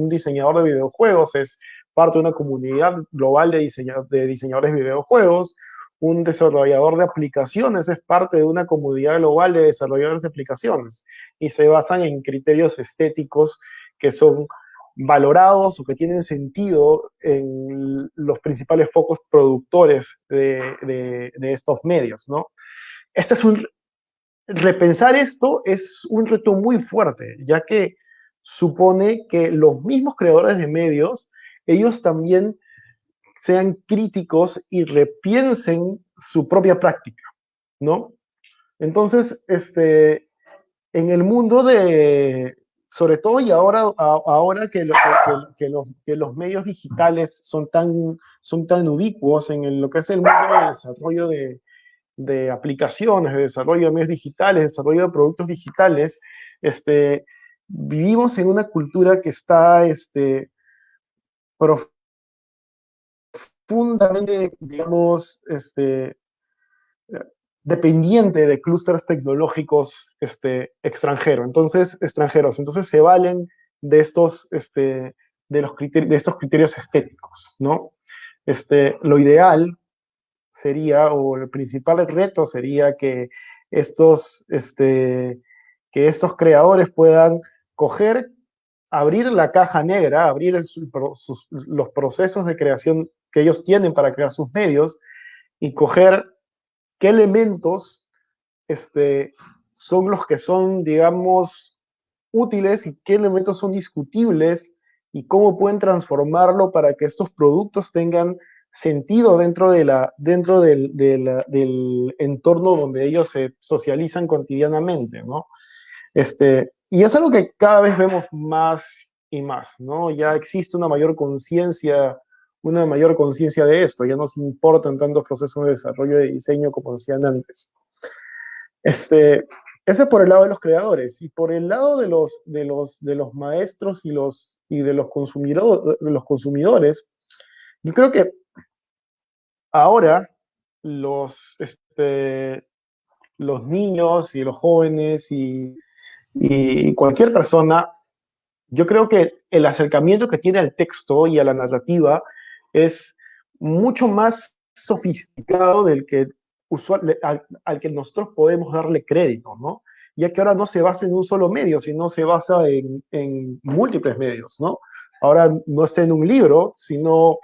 diseñador de videojuegos es parte de una comunidad global de diseñadores de videojuegos. Un desarrollador de aplicaciones es parte de una comunidad global de desarrolladores de aplicaciones y se basan en criterios estéticos que son valorados o que tienen sentido en los principales focos productores de estos medios, ¿no? Este es repensar esto es un reto muy fuerte, ya que supone que los mismos creadores de medios, ellos también sean críticos y repiensen su propia práctica, ¿no? Entonces, en el mundo sobre todo y ahora que los medios digitales son tan ubicuos en lo que es el mundo de desarrollo de aplicaciones, de desarrollo de medios digitales, de desarrollo de productos digitales, vivimos en una cultura que está profundamente, digamos, dependiente de clústeres tecnológicos extranjeros. Entonces se valen de de estos criterios estéticos, ¿no? Lo ideal sería, o el principal reto sería que estos creadores puedan coger, abrir la caja negra, abrir los procesos de creación que ellos tienen para crear sus medios y coger qué elementos son los que son, digamos, útiles y qué elementos son discutibles y cómo pueden transformarlo para que estos productos tengan sentido dentro del entorno donde ellos se socializan cotidianamente, ¿no? Y es algo que cada vez vemos más y más, ¿no? Ya existe una mayor conciencia de esto, ya no se importan tantos procesos de desarrollo de diseño como decían antes. Ese por el lado de los creadores, y por el lado de los maestros y de los consumidores, yo creo que ahora los niños y los jóvenes y cualquier persona, yo creo que el acercamiento que tiene al texto y a la narrativa es mucho más sofisticado al que nosotros podemos darle crédito, ¿no? Ya que ahora no se basa en un solo medio, sino se basa en múltiples medios, ¿no? Ahora no está en un libro, sino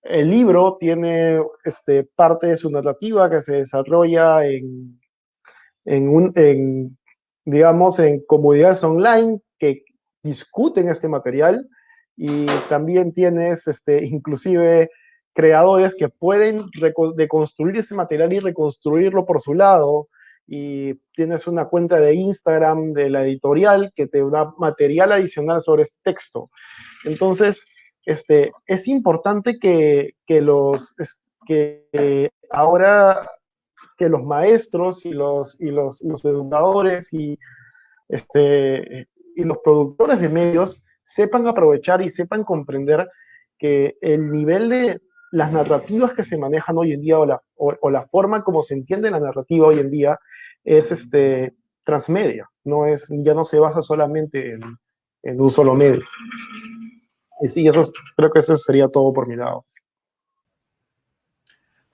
el libro tiene parte de su narrativa que se desarrolla digamos, en comunidades online que discuten este material, y también tienes inclusive creadores que pueden deconstruir ese material y reconstruirlo por su lado, y tienes una cuenta de Instagram de la editorial que te da material adicional sobre este texto. Entonces, es importante que ahora que los maestros y los educadores y los productores de medios sepan aprovechar y sepan comprender que el nivel de las narrativas que se manejan hoy en día o la forma como se entiende la narrativa hoy en día es transmedia, ya no se basa solamente en un solo medio. Y sí, creo que eso sería todo por mi lado.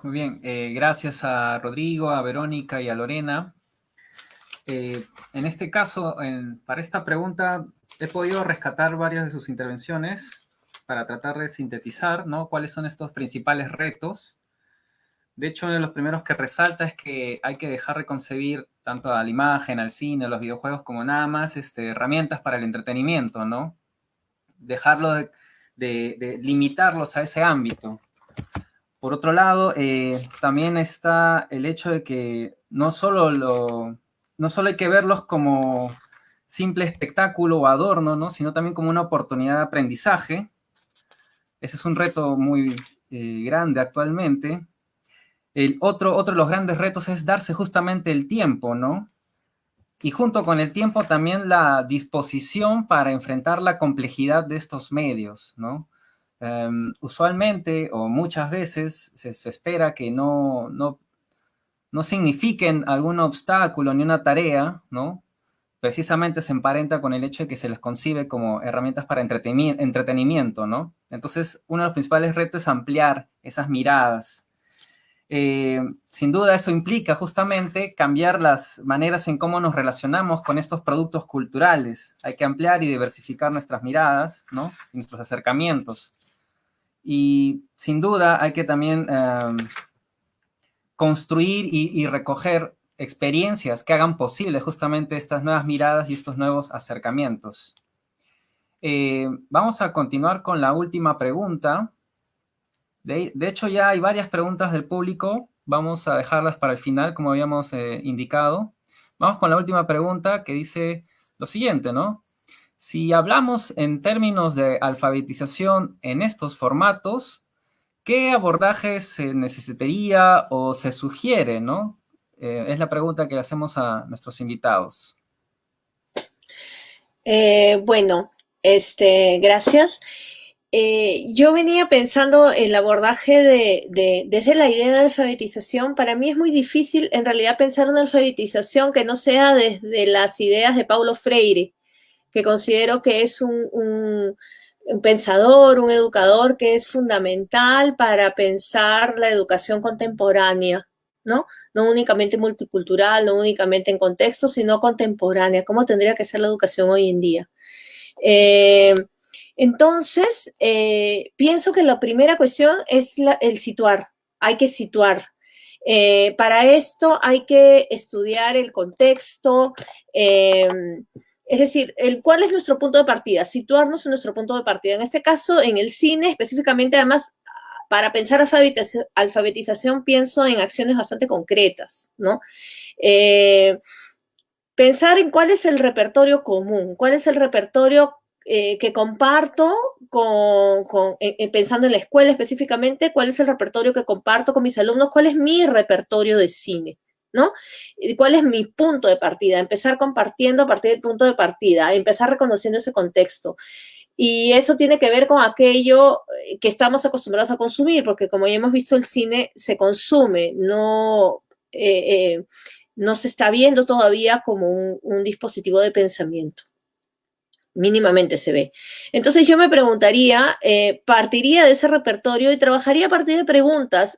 Muy bien, gracias a Rodrigo, a Verónica y a Lorena. En este caso, para esta pregunta, he podido rescatar varias de sus intervenciones para tratar de sintetizar, ¿no?, cuáles son estos principales retos. De hecho, uno de los primeros que resalta es que hay que dejar de concebir tanto a la imagen, al cine, a los videojuegos como nada más herramientas para el entretenimiento, ¿no? Dejarlo de limitarlos a ese ámbito. Por otro lado, también está el hecho de que no solo hay que verlos como simple espectáculo o adorno, ¿no?, sino también como una oportunidad de aprendizaje. Ese es un reto muy grande actualmente. Otro de los grandes retos es darse justamente el tiempo, ¿no? y junto con el tiempo también la disposición para enfrentar la complejidad de estos medios, ¿no? Usualmente o muchas veces se espera que no signifiquen algún obstáculo ni una tarea, ¿no? Precisamente se emparenta con el hecho de que se les concibe como herramientas para entretenimiento, ¿no? Entonces, uno de los principales retos es ampliar esas miradas. Sin duda eso implica justamente cambiar las maneras en cómo nos relacionamos con estos productos culturales. Hay que ampliar y diversificar nuestras miradas, ¿no? Y nuestros acercamientos. Y sin duda hay que también construir y recoger experiencias que hagan posible justamente estas nuevas miradas y estos nuevos acercamientos. Vamos a continuar con la última pregunta. De hecho, ya hay varias preguntas del público. Vamos a dejarlas para el final, como habíamos indicado. Vamos con la última pregunta que dice lo siguiente, ¿no? Si hablamos en términos de alfabetización en estos formatos, ¿qué abordajes se necesitaría o se sugiere, ¿no? Es la pregunta que le hacemos a nuestros invitados. Bueno, gracias. Yo venía pensando el abordaje desde la idea de alfabetización. Para mí es muy difícil en realidad pensar una alfabetización que no sea desde las ideas de Paulo Freire, que considero que es un pensador, un educador que es fundamental para pensar la educación contemporánea, ¿no? No únicamente multicultural, no únicamente en contexto, sino contemporánea. ¿Cómo tendría que ser la educación hoy en día? Entonces, pienso que la primera cuestión es el situar. Hay que situar. Para esto hay que estudiar el contexto, es decir, ¿cuál es nuestro punto de partida? Situarnos en nuestro punto de partida. En este caso, en el cine, específicamente, además, para pensar alfabetización, pienso en acciones bastante concretas, ¿no? Pensar en cuál es el repertorio común, cuál es el repertorio que comparto pensando en la escuela específicamente, cuál es el repertorio que comparto con mis alumnos, cuál es mi repertorio de cine, ¿no? ¿Cuál es mi punto de partida? Empezar compartiendo a partir del punto de partida, empezar reconociendo ese contexto. Y eso tiene que ver con aquello que estamos acostumbrados a consumir, porque como ya hemos visto, el cine se consume, no se está viendo todavía como un dispositivo de pensamiento. Mínimamente se ve. Entonces yo me preguntaría, partiría de ese repertorio y trabajaría a partir de preguntas,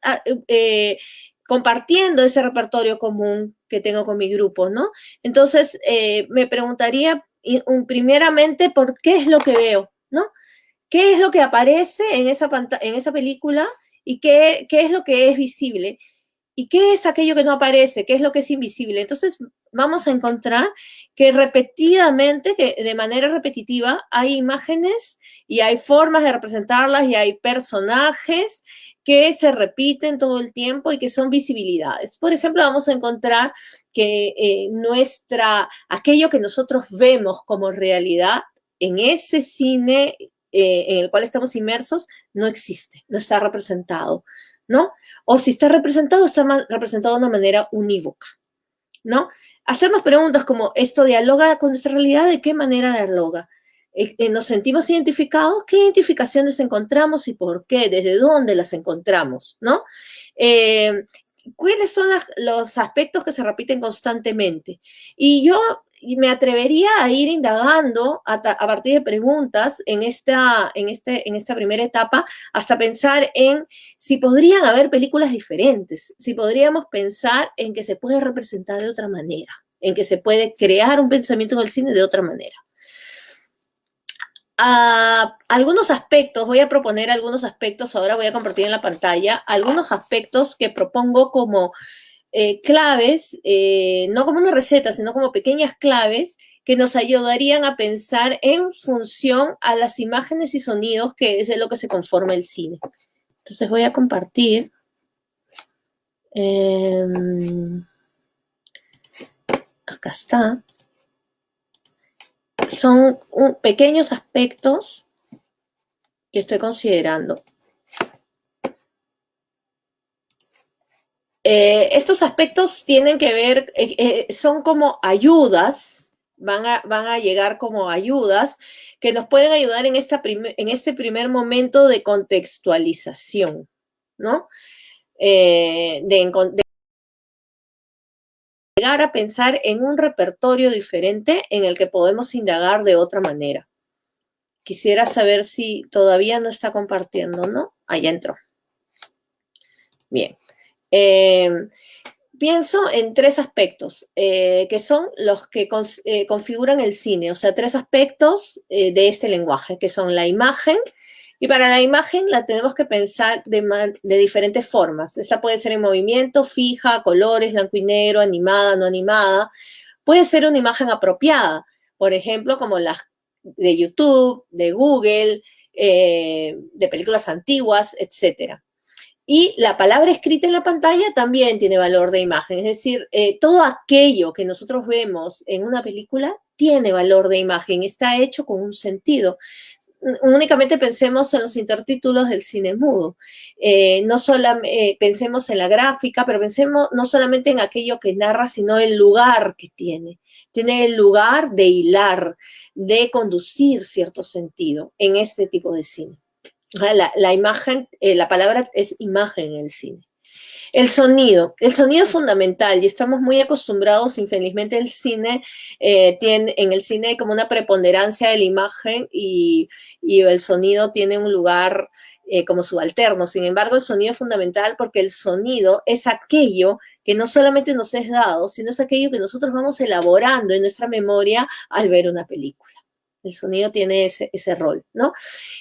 compartiendo ese repertorio común que tengo con mi grupo, ¿no? Entonces me preguntaría primeramente por qué es lo que veo, ¿no? ¿Qué es lo que aparece en esa película y qué es lo que es visible? ¿Y qué es aquello que no aparece? ¿Qué es lo que es invisible? Entonces vamos a encontrar que repetidamente, que de manera repetitiva, hay imágenes y hay formas de representarlas y hay personajes que se repiten todo el tiempo y que son visibilidades. Por ejemplo, vamos a encontrar que aquello que nosotros vemos como realidad en ese cine en el cual estamos inmersos, no existe, no está representado, ¿no? O si está representado de una manera unívoca, ¿no? Hacernos preguntas como, ¿esto dialoga con nuestra realidad? ¿De qué manera dialoga? ¿Nos sentimos identificados? ¿Qué identificaciones encontramos y por qué? ¿Desde dónde las encontramos? ¿No? ¿Cuáles son los aspectos que se repiten constantemente? Y yo me atrevería a ir indagando a partir de preguntas en esta primera etapa hasta pensar en si podrían haber películas diferentes, si podríamos pensar en que se puede representar de otra manera, en que se puede crear un pensamiento en el cine de otra manera. Algunos aspectos, voy a proponer algunos aspectos, ahora voy a compartir en la pantalla, algunos aspectos que propongo como claves, no como una receta, sino como pequeñas claves que nos ayudarían a pensar en función a las imágenes y sonidos que es de lo que se conforma el cine. Entonces voy a compartir. Acá está. Son pequeños aspectos que estoy considerando. Estos aspectos tienen que ver, son como ayudas, van a llegar como ayudas que nos pueden ayudar en este primer momento de contextualización, ¿no? De llegar a pensar en un repertorio diferente en el que podemos indagar de otra manera. Quisiera saber si todavía no está compartiendo, ¿no? Allá entró. Bien. Pienso en tres aspectos, que son los que configuran el cine, o sea, tres aspectos de este lenguaje, que son la imagen, y para la imagen la tenemos que pensar de diferentes formas. Esta puede ser en movimiento, fija, colores, blanco y negro, animada, no animada. Puede ser una imagen apropiada, por ejemplo, como las de YouTube, de Google, de películas antiguas, etcétera. Y la palabra escrita en la pantalla también tiene valor de imagen, es decir, todo aquello que nosotros vemos en una película tiene valor de imagen, está hecho con un sentido. Únicamente pensemos en los intertítulos del cine mudo, no solamente pensemos en la gráfica, pero pensemos no solamente en aquello que narra, sino el lugar que tiene. Tiene el lugar de hilar, de conducir cierto sentido en este tipo de cine. La imagen, la palabra es imagen en el cine. El sonido es fundamental y estamos muy acostumbrados, infelizmente el cine tiene, en el cine hay como una preponderancia de la imagen y el sonido tiene un lugar como subalterno. Sin embargo, el sonido es fundamental porque el sonido es aquello que no solamente nos es dado, sino es aquello que nosotros vamos elaborando en nuestra memoria al ver una película. El sonido tiene ese rol, ¿no?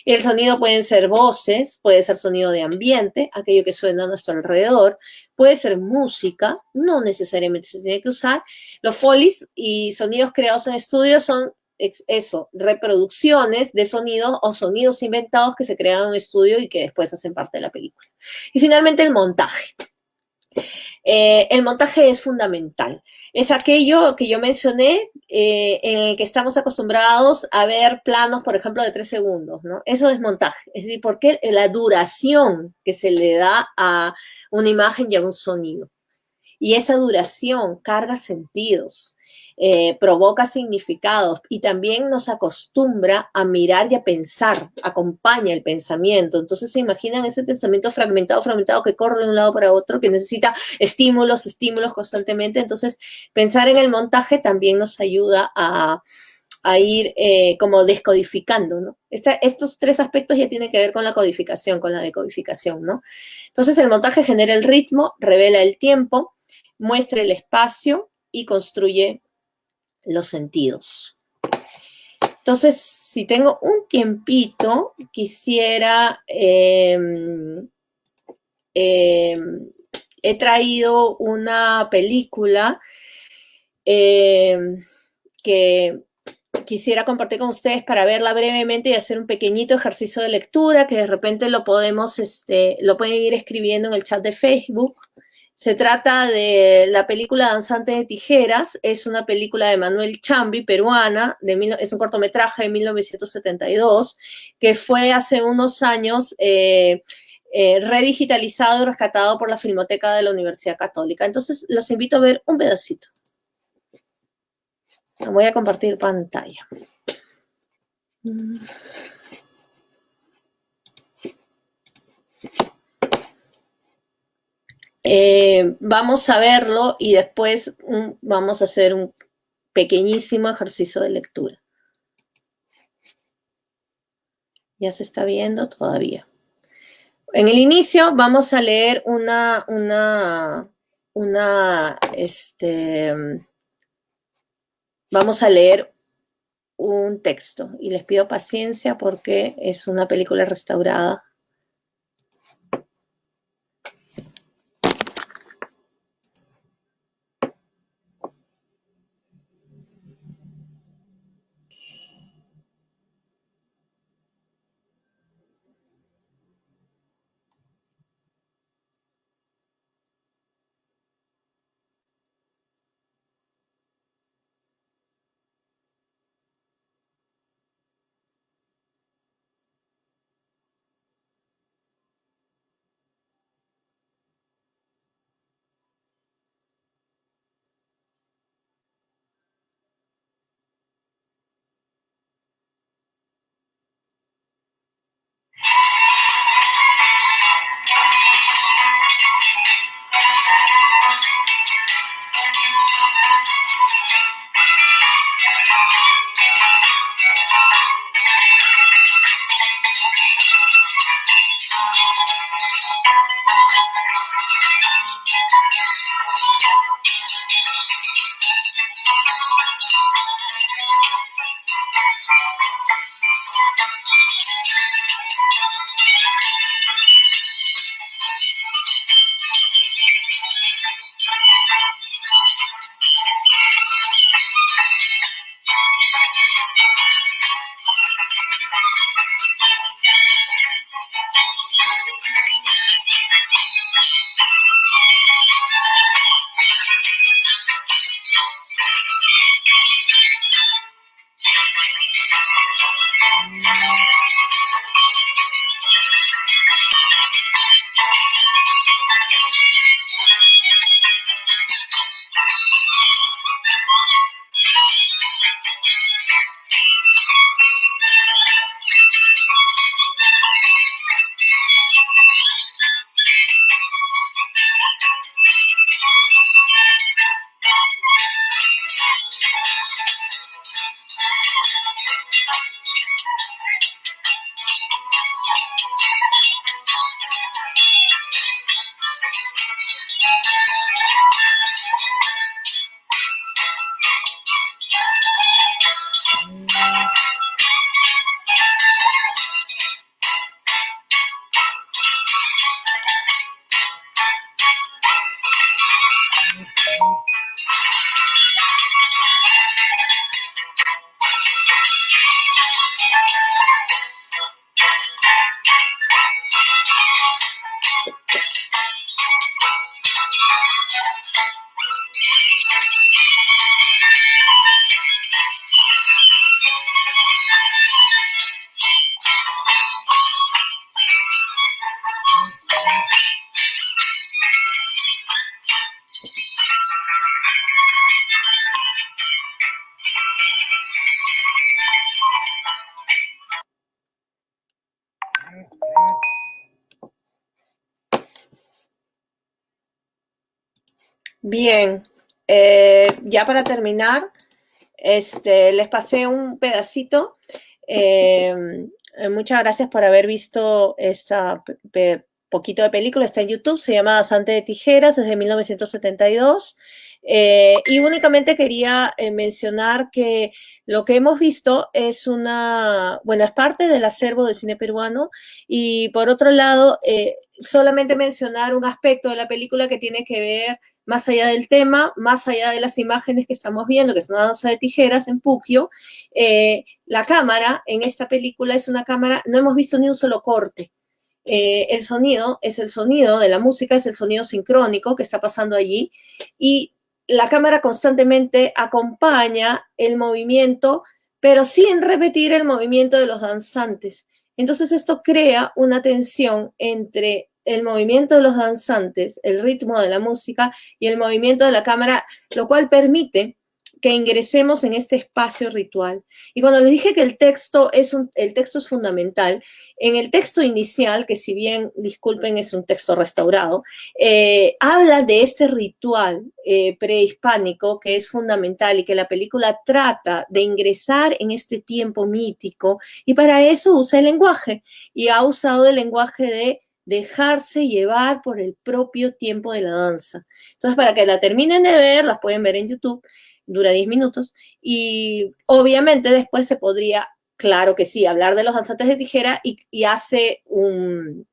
Y el sonido pueden ser voces, puede ser sonido de ambiente, aquello que suena a nuestro alrededor, puede ser música, no necesariamente se tiene que usar. Los folies y sonidos creados en estudio son eso, reproducciones de sonidos o sonidos inventados que se crean en un estudio y que después hacen parte de la película. Y finalmente el montaje. El montaje es fundamental. Es aquello que yo mencioné en el que estamos acostumbrados a ver planos, por ejemplo, de 3 segundos, ¿no? Eso es montaje. Es decir, porque la duración que se le da a una imagen y a un sonido. Y esa duración carga sentidos, provoca significados y también nos acostumbra a mirar y a pensar, acompaña el pensamiento. Entonces se imaginan ese pensamiento fragmentado, fragmentado que corre de un lado para otro, que necesita estímulos, estímulos constantemente. Entonces pensar en el montaje también nos ayuda a ir como descodificando, ¿no? Estos tres aspectos ya tienen que ver con la codificación, con la decodificación, ¿no? Entonces el montaje genera el ritmo, revela el tiempo, muestra el espacio y construye los sentidos. Entonces, si tengo un tiempito, quisiera... he traído una película que quisiera compartir con ustedes para verla brevemente y hacer un pequeñito ejercicio de lectura que de repente lo pueden ir escribiendo en el chat de Facebook. Se trata de la película Danzante de Tijeras, es una película de Manuel Chambi, peruana, es un cortometraje de 1972, que fue hace unos años redigitalizado y rescatado por la Filmoteca de la Universidad Católica. Entonces, los invito a ver un pedacito. Voy a compartir pantalla. Vamos a verlo y después vamos a hacer un pequeñísimo ejercicio de lectura. ¿Ya se está viendo? Todavía. En el inicio vamos a leer vamos a leer un texto y les pido paciencia porque es una película restaurada. Bien, ya para terminar, les pasé un pedacito. Muchas gracias por haber visto esta poquito de película, está en YouTube, se llama Danzante de Tijeras, desde 1972. Y únicamente quería mencionar que lo que hemos visto es es parte del acervo del cine peruano, y por otro lado, solamente mencionar un aspecto de la película que tiene que ver más allá del tema, más allá de las imágenes que estamos viendo, que es una danza de tijeras en Puquio. La cámara en esta película es una cámara, no hemos visto ni un solo corte. El sonido es el sonido de la música, es el sonido sincrónico que está pasando allí, y la cámara constantemente acompaña el movimiento, pero sin repetir el movimiento de los danzantes. Entonces esto crea una tensión entre el movimiento de los danzantes, el ritmo de la música y el movimiento de la cámara, lo cual permite que ingresemos en este espacio ritual. Y cuando les dije que el texto es fundamental, en el texto inicial, que si bien, disculpen, es un texto restaurado, habla de este ritual prehispánico que es fundamental y que la película trata de ingresar en este tiempo mítico, y para eso usa el lenguaje, y ha usado el lenguaje de dejarse llevar por el propio tiempo de la danza. Entonces, para que la terminen de ver, las pueden ver en YouTube, dura 10 minutos, y obviamente después se podría, claro que sí, hablar de los danzantes de tijera, y hace una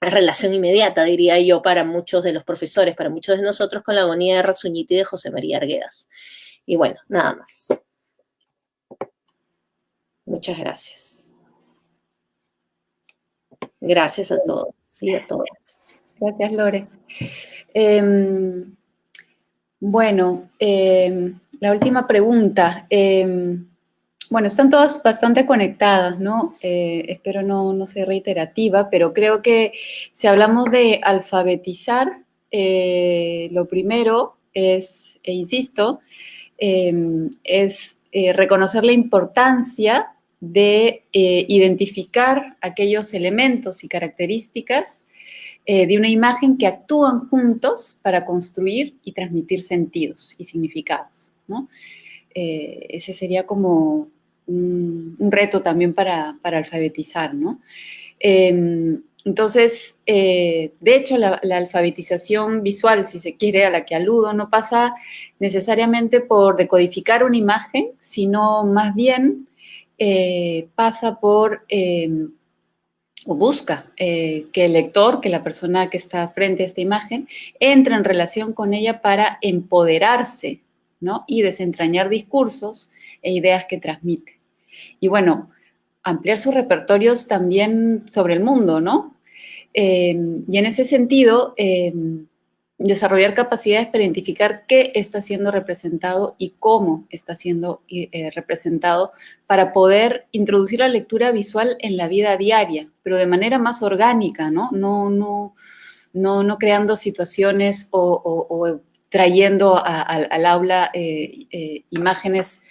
relación inmediata, diría yo, para muchos de los profesores, para muchos de nosotros, con la agonía de Razuñiti y de José María Arguedas. Y bueno, nada más. Muchas gracias. Gracias a todos y a todas. Gracias, Lore. Bueno, la última pregunta. Bueno, están todas bastante conectadas, ¿no? Espero no ser reiterativa, pero creo que si hablamos de alfabetizar, lo primero es, e insisto, es reconocer la importancia de identificar aquellos elementos y características de una imagen que actúan juntos para construir y transmitir sentidos y significados, ¿no? Ese sería como un reto también para alfabetizar, ¿no? Entonces, de hecho, la alfabetización visual, si se quiere, a la que aludo, no pasa necesariamente por decodificar una imagen, sino más bien pasa por, o busca que el lector, que la persona que está frente a esta imagen, entre en relación con ella para empoderarse, ¿no? Y desentrañar discursos e ideas que transmite. Y bueno, ampliar sus repertorios también sobre el mundo, ¿no? Y en ese sentido, desarrollar capacidades para identificar qué está siendo representado y cómo está siendo representado, para poder introducir la lectura visual en la vida diaria, pero de manera más orgánica, ¿no? No creando situaciones o trayendo al aula imágenes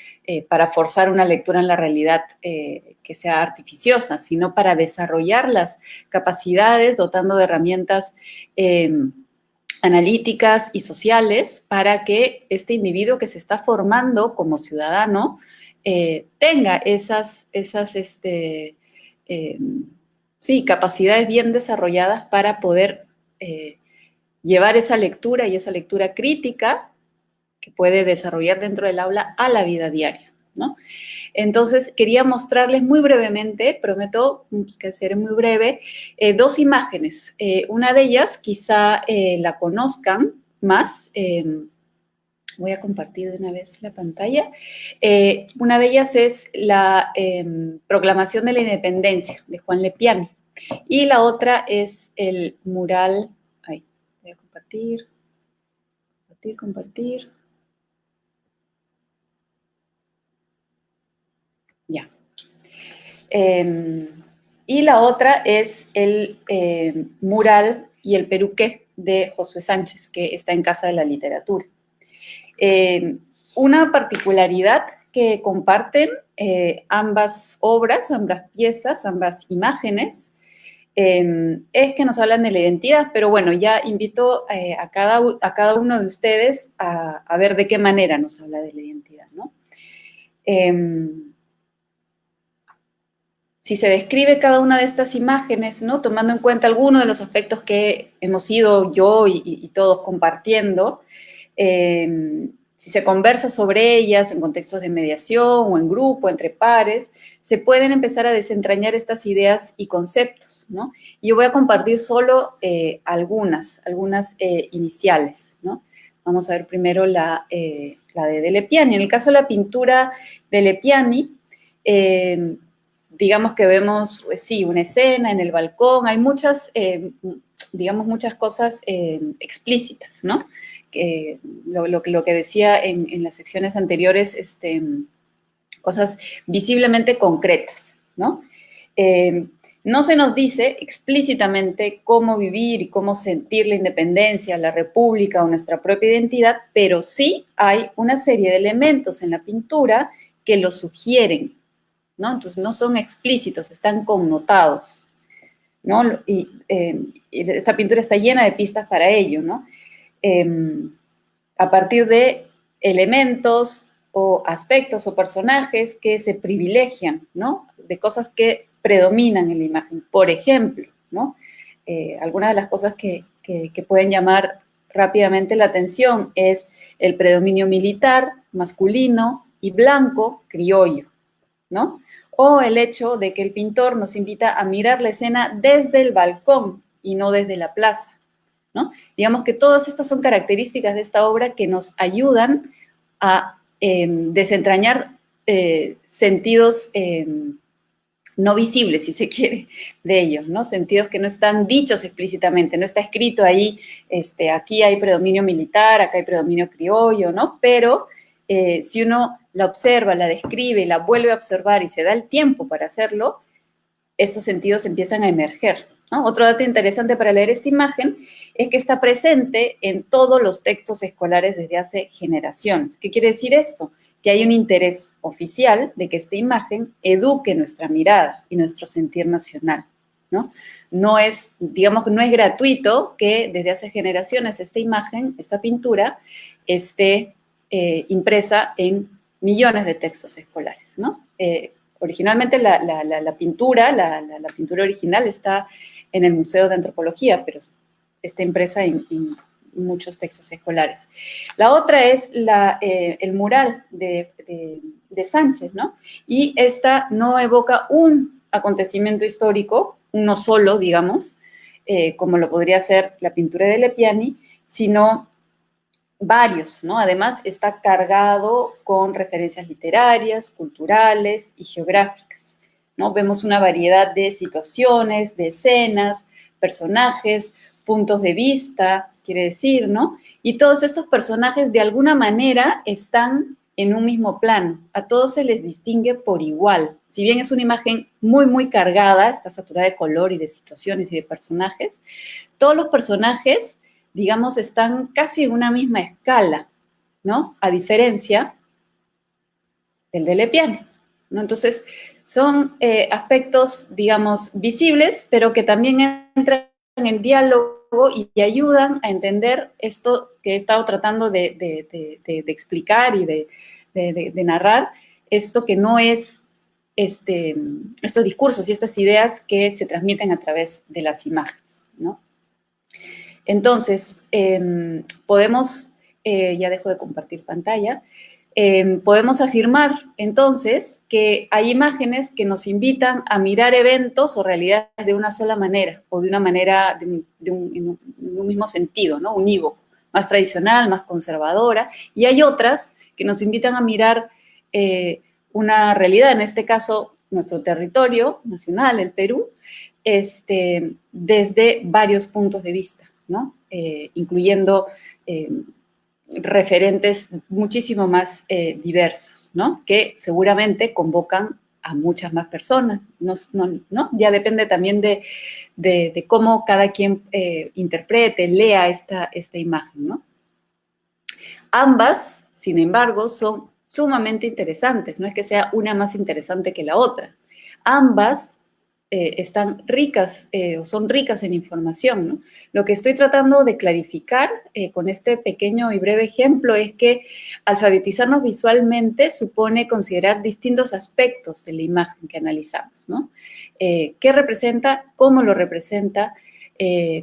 para forzar una lectura en la realidad que sea artificiosa, sino para desarrollar las capacidades, dotando de herramientas analíticas y sociales, para que este individuo que se está formando como ciudadano tenga esas capacidades bien desarrolladas para poder llevar esa lectura y esa lectura crítica que puede desarrollar dentro del aula a la vida diaria, ¿no? Entonces, quería mostrarles muy brevemente, prometo que seré muy breve, dos imágenes. Una de ellas quizá la conozcan más. Voy a compartir de una vez la pantalla. Una de ellas es la Proclamación de la Independencia, de Juan Lepiane. Y la otra es el mural. Ahí, voy a compartir. Ya. Y la otra es el mural y el peruqué de Josué Sánchez, que está en Casa de la Literatura. Una particularidad que comparten ambas obras, ambas piezas, ambas imágenes, es que nos hablan de la identidad, pero bueno, ya invito a cada uno de ustedes a ver de qué manera nos habla de la identidad, ¿no? Si se describe cada una de estas imágenes, ¿no? Tomando en cuenta algunos de los aspectos que hemos ido yo y todos compartiendo, si se conversa sobre ellas en contextos de mediación o en grupo, entre pares, se pueden empezar a desentrañar estas ideas y conceptos, ¿no? Yo voy a compartir solo algunas iniciales, ¿no? Vamos a ver primero la de Delle Piani. En el caso de la pintura de Delle Piani, digamos que vemos, sí, una escena en el balcón, hay muchas, digamos, muchas cosas explícitas, ¿no? Que lo que decía en las secciones anteriores, cosas visiblemente concretas, ¿no? No se nos dice explícitamente cómo vivir y cómo sentir la independencia, la república o nuestra propia identidad, pero sí hay una serie de elementos en la pintura que lo sugieren, ¿no? Entonces no son explícitos, están connotados, ¿no? Y esta pintura está llena de pistas para ello, ¿no? A partir de elementos o aspectos o personajes que se privilegian, ¿no? De cosas que predominan en la imagen. Por ejemplo, ¿no? Algunas de las cosas que pueden llamar rápidamente la atención es el predominio militar, masculino y blanco, criollo, ¿no? O el hecho de que el pintor nos invita a mirar la escena desde el balcón y no desde la plaza, ¿no? Digamos que todas estas son características de esta obra que nos ayudan a desentrañar sentidos no visibles, si se quiere, de ellos, ¿no? Sentidos que no están dichos explícitamente, no está escrito ahí, aquí hay predominio militar, acá hay predominio criollo, ¿no? Pero si uno la observa, la describe, la vuelve a observar y se da el tiempo para hacerlo, estos sentidos empiezan a emerger, ¿no? Otro dato interesante para leer esta imagen es que está presente en todos los textos escolares desde hace generaciones. ¿Qué quiere decir esto? Que hay un interés oficial de que esta imagen eduque nuestra mirada y nuestro sentir nacional, ¿no? No es, digamos, no es gratuito que desde hace generaciones esta imagen, esta pintura, esté impresa en millones de textos escolares, ¿no? Originalmente la pintura original está en el Museo de Antropología, pero está impresa en muchos textos escolares. La otra es el mural de Sánchez, ¿no? Y esta no evoca un acontecimiento histórico, uno solo, digamos, como lo podría ser la pintura de Delle Piani, sino varios, ¿no? Además, está cargado con referencias literarias, culturales y geográficas, ¿no? Vemos una variedad de situaciones, de escenas, personajes, puntos de vista, quiere decir, ¿no? Y todos estos personajes de alguna manera están en un mismo plano. A todos se les distingue por igual. Si bien es una imagen muy, muy cargada, está saturada de color y de situaciones y de personajes, todos los personajes, digamos, están casi en una misma escala, ¿no? A diferencia del Delle Piani, ¿no? Entonces, son aspectos, digamos, visibles, pero que también entran en diálogo y ayudan a entender esto que he estado tratando de explicar y de narrar, esto que no es estos discursos y estas ideas que se transmiten a través de las imágenes, ¿no? Entonces, podemos, ya dejo de compartir pantalla, podemos afirmar entonces que hay imágenes que nos invitan a mirar eventos o realidades de una sola manera o de una manera, en un mismo sentido, ¿no? Unívoco, más tradicional, más conservadora, y hay otras que nos invitan a mirar una realidad, en este caso nuestro territorio nacional, el Perú, desde varios puntos de vista, ¿no? Incluyendo referentes muchísimo más diversos, ¿no? Que seguramente convocan a muchas más personas, ¿no? Ya depende también de cómo cada quien interprete, lea esta imagen, ¿no? Ambas, sin embargo, son sumamente interesantes, no es que sea una más interesante que la otra. Ambas están ricas o son ricas en información, ¿no? Lo que estoy tratando de clarificar con este pequeño y breve ejemplo es que alfabetizarnos visualmente supone considerar distintos aspectos de la imagen que analizamos, ¿no? ¿Qué representa? ¿Cómo lo representa?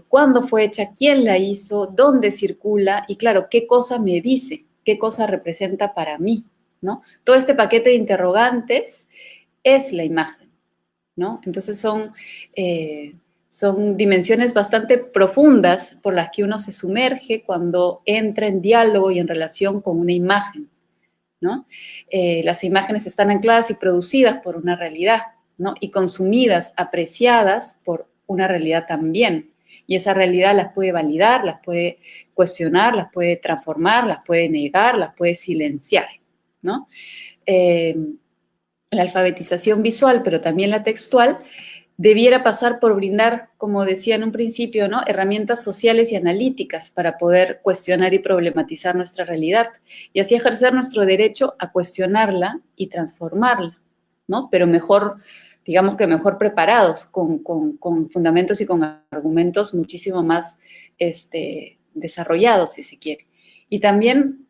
¿Cuándo fue hecha? ¿Quién la hizo? ¿Dónde circula? Y claro, ¿qué cosa me dice? ¿Qué cosa representa para mí? ¿No? Todo este paquete de interrogantes es la imagen, ¿no? Entonces son dimensiones bastante profundas por las que uno se sumerge cuando entra en diálogo y en relación con una imagen, ¿no? Las imágenes están ancladas y producidas por una realidad, ¿no? Y consumidas, apreciadas por una realidad también. Y esa realidad las puede validar, las puede cuestionar, las puede transformar, las puede negar, las puede silenciar, ¿no? La alfabetización visual, pero también la textual, debiera pasar por brindar, como decía en un principio, ¿no? Herramientas sociales y analíticas para poder cuestionar y problematizar nuestra realidad y así ejercer nuestro derecho a cuestionarla y transformarla, ¿no? Pero mejor, digamos que mejor preparados, con fundamentos y con argumentos muchísimo más desarrollados, si se quiere. Y también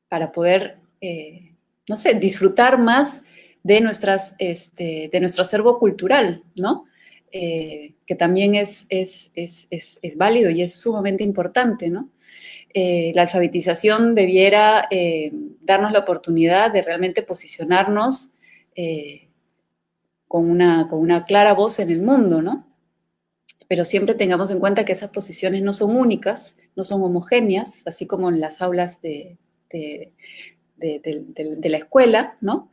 para poder no sé, disfrutar más de nuestro acervo cultural, ¿no? Que también es válido y es sumamente importante, ¿no? La alfabetización debiera darnos la oportunidad de realmente posicionarnos con una clara voz en el mundo, ¿no? Pero siempre tengamos en cuenta que esas posiciones no son únicas, no son homogéneas, así como en las aulas de la escuela, ¿no?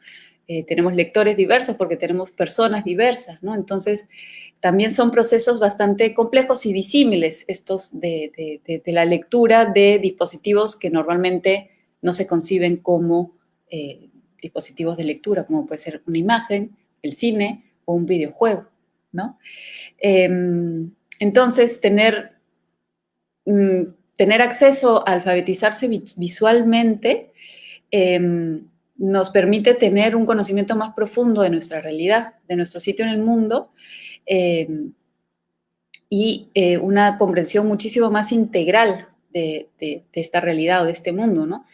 Tenemos lectores diversos porque tenemos personas diversas, ¿no? Entonces, también son procesos bastante complejos y disímiles estos de la lectura de dispositivos que normalmente no se conciben como dispositivos de lectura, como puede ser una imagen, el cine o un videojuego, ¿no? Entonces, tener acceso a alfabetizarse visualmente nos permite tener un conocimiento más profundo de nuestra realidad, de nuestro sitio en el mundo y una comprensión muchísimo más integral de esta realidad o de este mundo, ¿no?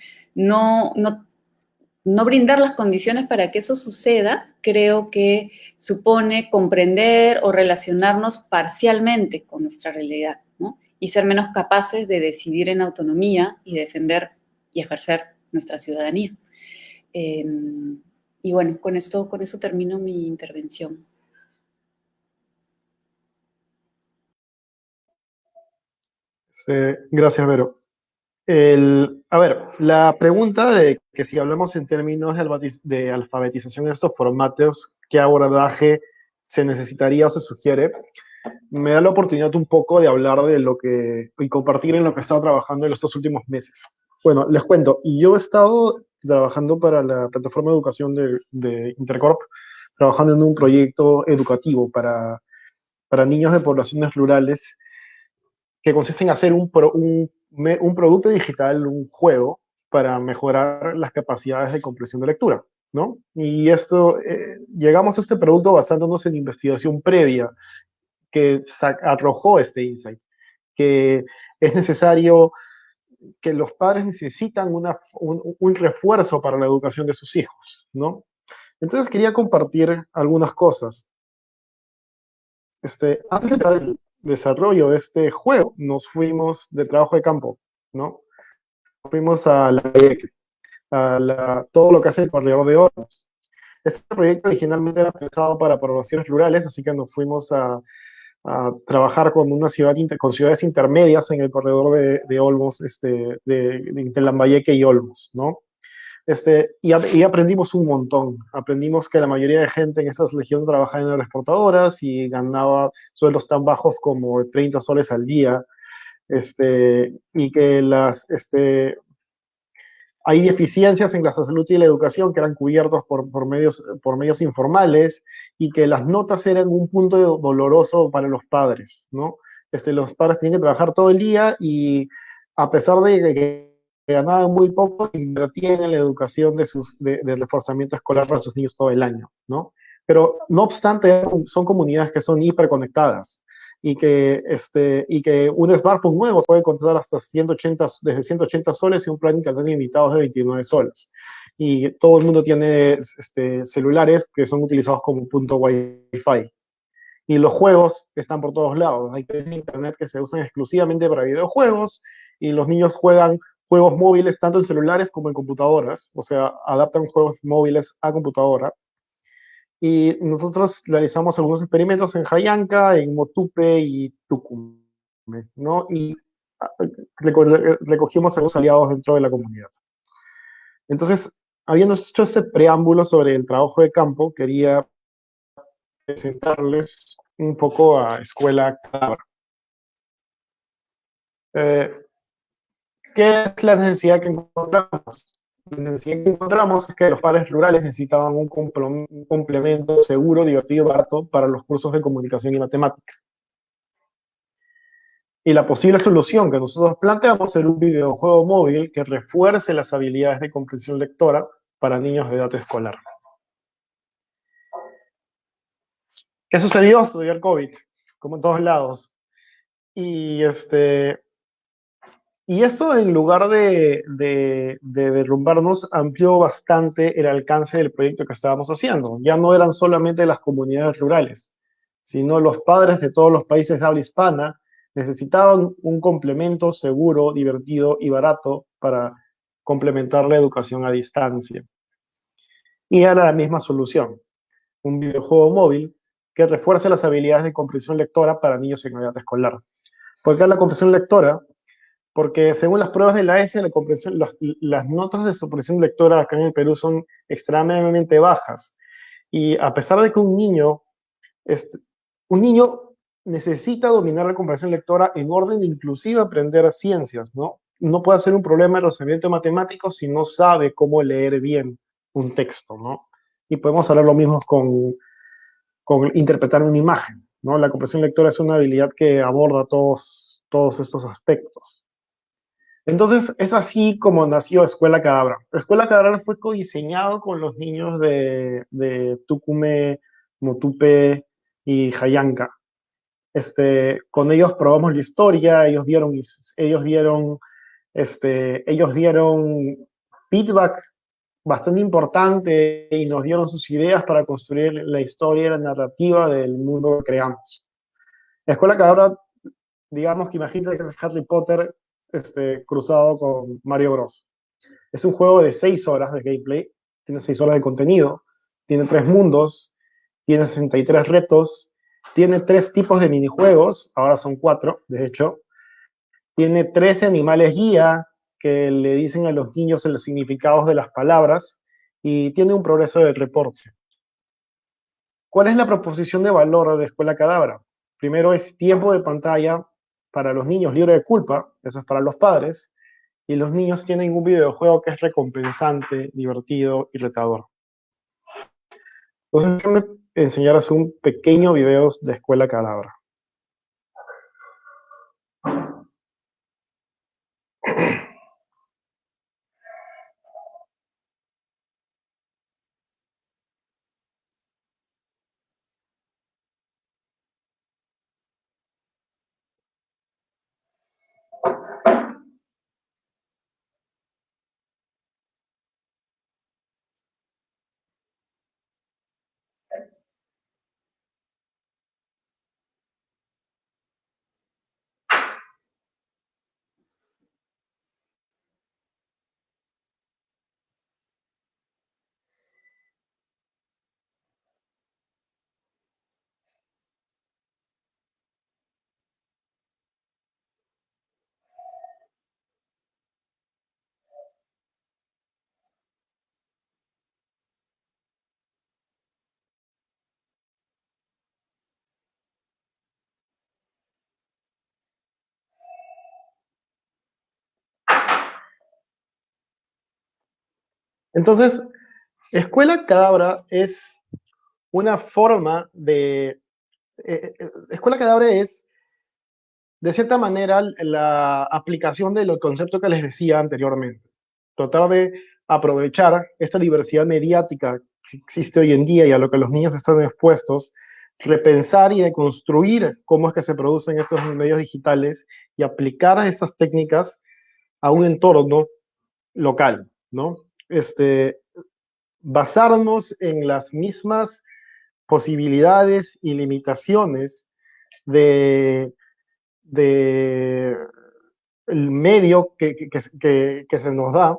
No brindar las condiciones para que eso suceda, creo que supone comprender o relacionarnos parcialmente con nuestra realidad, ¿no? Y ser menos capaces de decidir en autonomía y defender y ejercer nuestra ciudadanía. Y bueno, con eso termino mi intervención. Gracias, Vero. A ver, la pregunta de que si hablamos en términos de alfabetización en estos formatos, ¿qué abordaje se necesitaría o se sugiere? Me da la oportunidad un poco de hablar de lo que, y compartir en lo que he estado trabajando en estos últimos meses. Bueno, les cuento, y yo he estado trabajando para la plataforma de educación de Intercorp, trabajando en un proyecto educativo para niños de poblaciones rurales que consiste en hacer un producto digital, un juego, para mejorar las capacidades de comprensión de lectura, ¿no? Y esto, llegamos a este producto basándonos en investigación previa que arrojó este insight, que es necesario, que los padres necesitan un refuerzo para la educación de sus hijos, ¿no? Entonces quería compartir algunas cosas. Antes de empezar el desarrollo de este juego, nos fuimos de trabajo de campo, ¿no? Fuimos a todo lo que hace el corredor de Olmos. Este proyecto originalmente era pensado para poblaciones rurales, así que nos fuimos a trabajar con con ciudades intermedias en el corredor de Olmos, entre Lambayeque y Olmos, ¿no? Y aprendimos un montón. Aprendimos que la mayoría de gente en esa región trabajaba en agroexportadoras y ganaba sueldos tan bajos como 30 soles al día, y que hay deficiencias en la salud y la educación que eran cubiertos por medios informales, y que las notas eran un punto doloroso para los padres, ¿no? Los padres tenían que trabajar todo el día y, a pesar de que ganaban muy poco, invertían en la educación del reforzamiento escolar para sus niños todo el año, ¿no? Pero no obstante, son comunidades que son hiperconectadas y que un smartphone nuevo puede costar hasta 180, desde 180 soles y un plan internet ilimitado de 29 soles. Y todo el mundo tiene celulares que son utilizados como punto Wi-Fi. Y los juegos están por todos lados. Hay redes de internet que se usan exclusivamente para videojuegos y los niños juegan juegos móviles tanto en celulares como en computadoras, o sea, adaptan juegos móviles a computadora. Y nosotros realizamos algunos experimentos en Jayanca, en Motupe y Tucumán, ¿no? Y ah, recogimos a los aliados dentro de la comunidad. Entonces, habiendo hecho ese preámbulo sobre el trabajo de campo, quería presentarles un poco a Escuela Cadabra. ¿Qué es la necesidad que encontramos? La necesidad que encontramos es que los padres rurales necesitaban un complemento seguro, divertido y barato para los cursos de comunicación y matemática. Y la posible solución que nosotros planteamos era un videojuego móvil que refuerce las habilidades de comprensión lectora para niños de edad escolar. ¿Qué sucedió? Sucedió el COVID, como en todos lados. Y esto, en lugar de derrumbarnos, amplió bastante el alcance del proyecto que estábamos haciendo. Ya no eran solamente las comunidades rurales, sino los padres de todos los países de habla hispana necesitaban un complemento seguro, divertido y barato para complementar la educación a distancia. Y era la misma solución, un videojuego móvil que refuerce las habilidades de comprensión lectora para niños en edad escolar. ¿Por qué la comprensión lectora? Porque según las pruebas de la ESE, las notas de su comprensión lectora acá en el Perú son extremadamente bajas. Y a pesar de que un niño necesita dominar la comprensión lectora en orden de inclusive aprender ciencias, ¿no? No puede ser un problema de razonamiento matemático si no sabe cómo leer bien un texto, ¿no? Y podemos hablar lo mismo con interpretar una imagen, ¿no? La comprensión lectora es una habilidad que aborda todos estos aspectos. Entonces, es así como nació Escuela Cadabra. Escuela Cadabra fue codiseñado con los niños de Tucumé, Motupe y Jayanca. Con ellos probamos la historia, ellos dieron feedback bastante importante y nos dieron sus ideas para construir la historia y la narrativa del mundo que creamos. La Escuela Cadabra, digamos que imagínate que es Harry Potter cruzado con Mario Bros. Es un juego de 6 horas de gameplay, tiene 6 horas de contenido, tiene 3 mundos, tiene 63 retos, tiene 3 tipos de minijuegos, ahora son 4, de hecho, tiene 13 animales guía que le dicen a los niños los significados de las palabras y tiene un progreso de reporte. ¿Cuál es la proposición de valor de Escuela Cadabra? Primero es tiempo de pantalla para los niños libre de culpa, eso es para los padres, y los niños tienen un videojuego que es recompensante, divertido y retador. Entonces, déjame enseñaros un pequeño video de Escuela Cadabra. Entonces, Escuela Cadabra es una forma de... Escuela Cadabra es, de cierta manera, la aplicación del concepto que les decía anteriormente. Tratar de aprovechar esta diversidad mediática que existe hoy en día y a lo que los niños están expuestos, repensar y deconstruir cómo es que se producen estos medios digitales y aplicar estas técnicas a un entorno local, ¿no? Basarnos en las mismas posibilidades y limitaciones de, de el medio que se nos da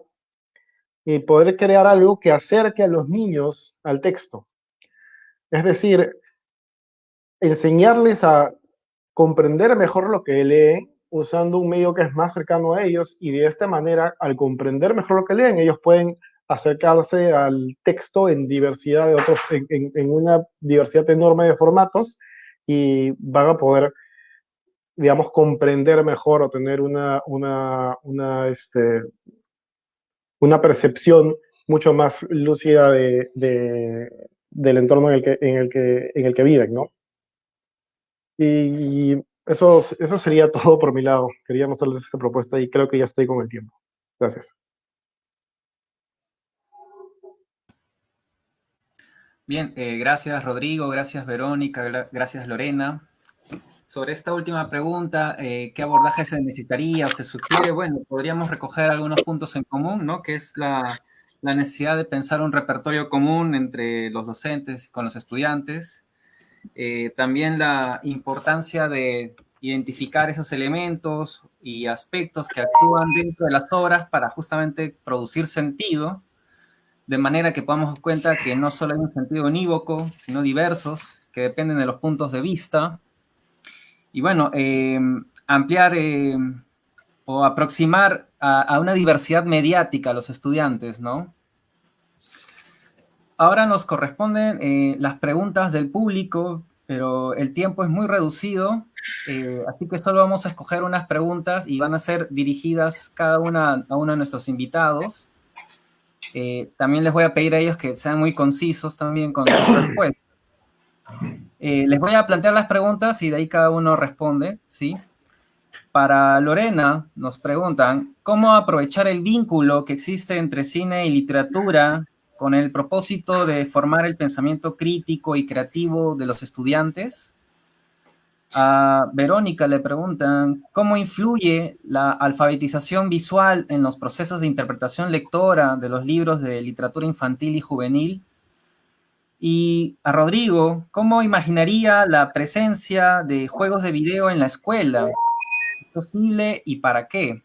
y poder crear algo que acerque a los niños al texto. Es decir, enseñarles a comprender mejor lo que leen usando un medio que es más cercano a ellos y de esta manera, al comprender mejor lo que leen, ellos pueden acercarse al texto en diversidad de otros, en una diversidad enorme de formatos y van a poder, digamos, comprender mejor o tener una percepción mucho más lúcida del entorno en el que viven, ¿no? Y eso sería todo por mi lado. Quería mostrarles esta propuesta y creo que ya estoy con el tiempo. Gracias. Bien, gracias Rodrigo, gracias Verónica, gracias Lorena. Sobre esta última pregunta, ¿qué abordaje se necesitaría o se sugiere? Bueno, podríamos recoger algunos puntos en común, ¿no? Que es la necesidad de pensar un repertorio común entre los docentes y con los estudiantes. También la importancia de identificar esos elementos y aspectos que actúan dentro de las obras para justamente producir sentido, de manera que podamos dar cuenta que no solo hay un sentido unívoco, sino diversos, que dependen de los puntos de vista. Y bueno, ampliar o aproximar a una diversidad mediática a los estudiantes, ¿no? Ahora nos corresponden las preguntas del público, pero el tiempo es muy reducido, así que solo vamos a escoger unas preguntas y van a ser dirigidas cada una a uno de nuestros invitados. También les voy a pedir a ellos que sean muy concisos también con sus respuestas. Les voy a plantear las preguntas y de ahí cada uno responde, ¿sí? Para Lorena nos preguntan, ¿cómo aprovechar el vínculo que existe entre cine y literatura con el propósito de formar el pensamiento crítico y creativo de los estudiantes? A Verónica le preguntan, ¿cómo influye la alfabetización visual en los procesos de interpretación lectora de los libros de literatura infantil y juvenil? Y a Rodrigo, ¿cómo imaginaría la presencia de juegos de video en la escuela? ¿Es posible y para qué?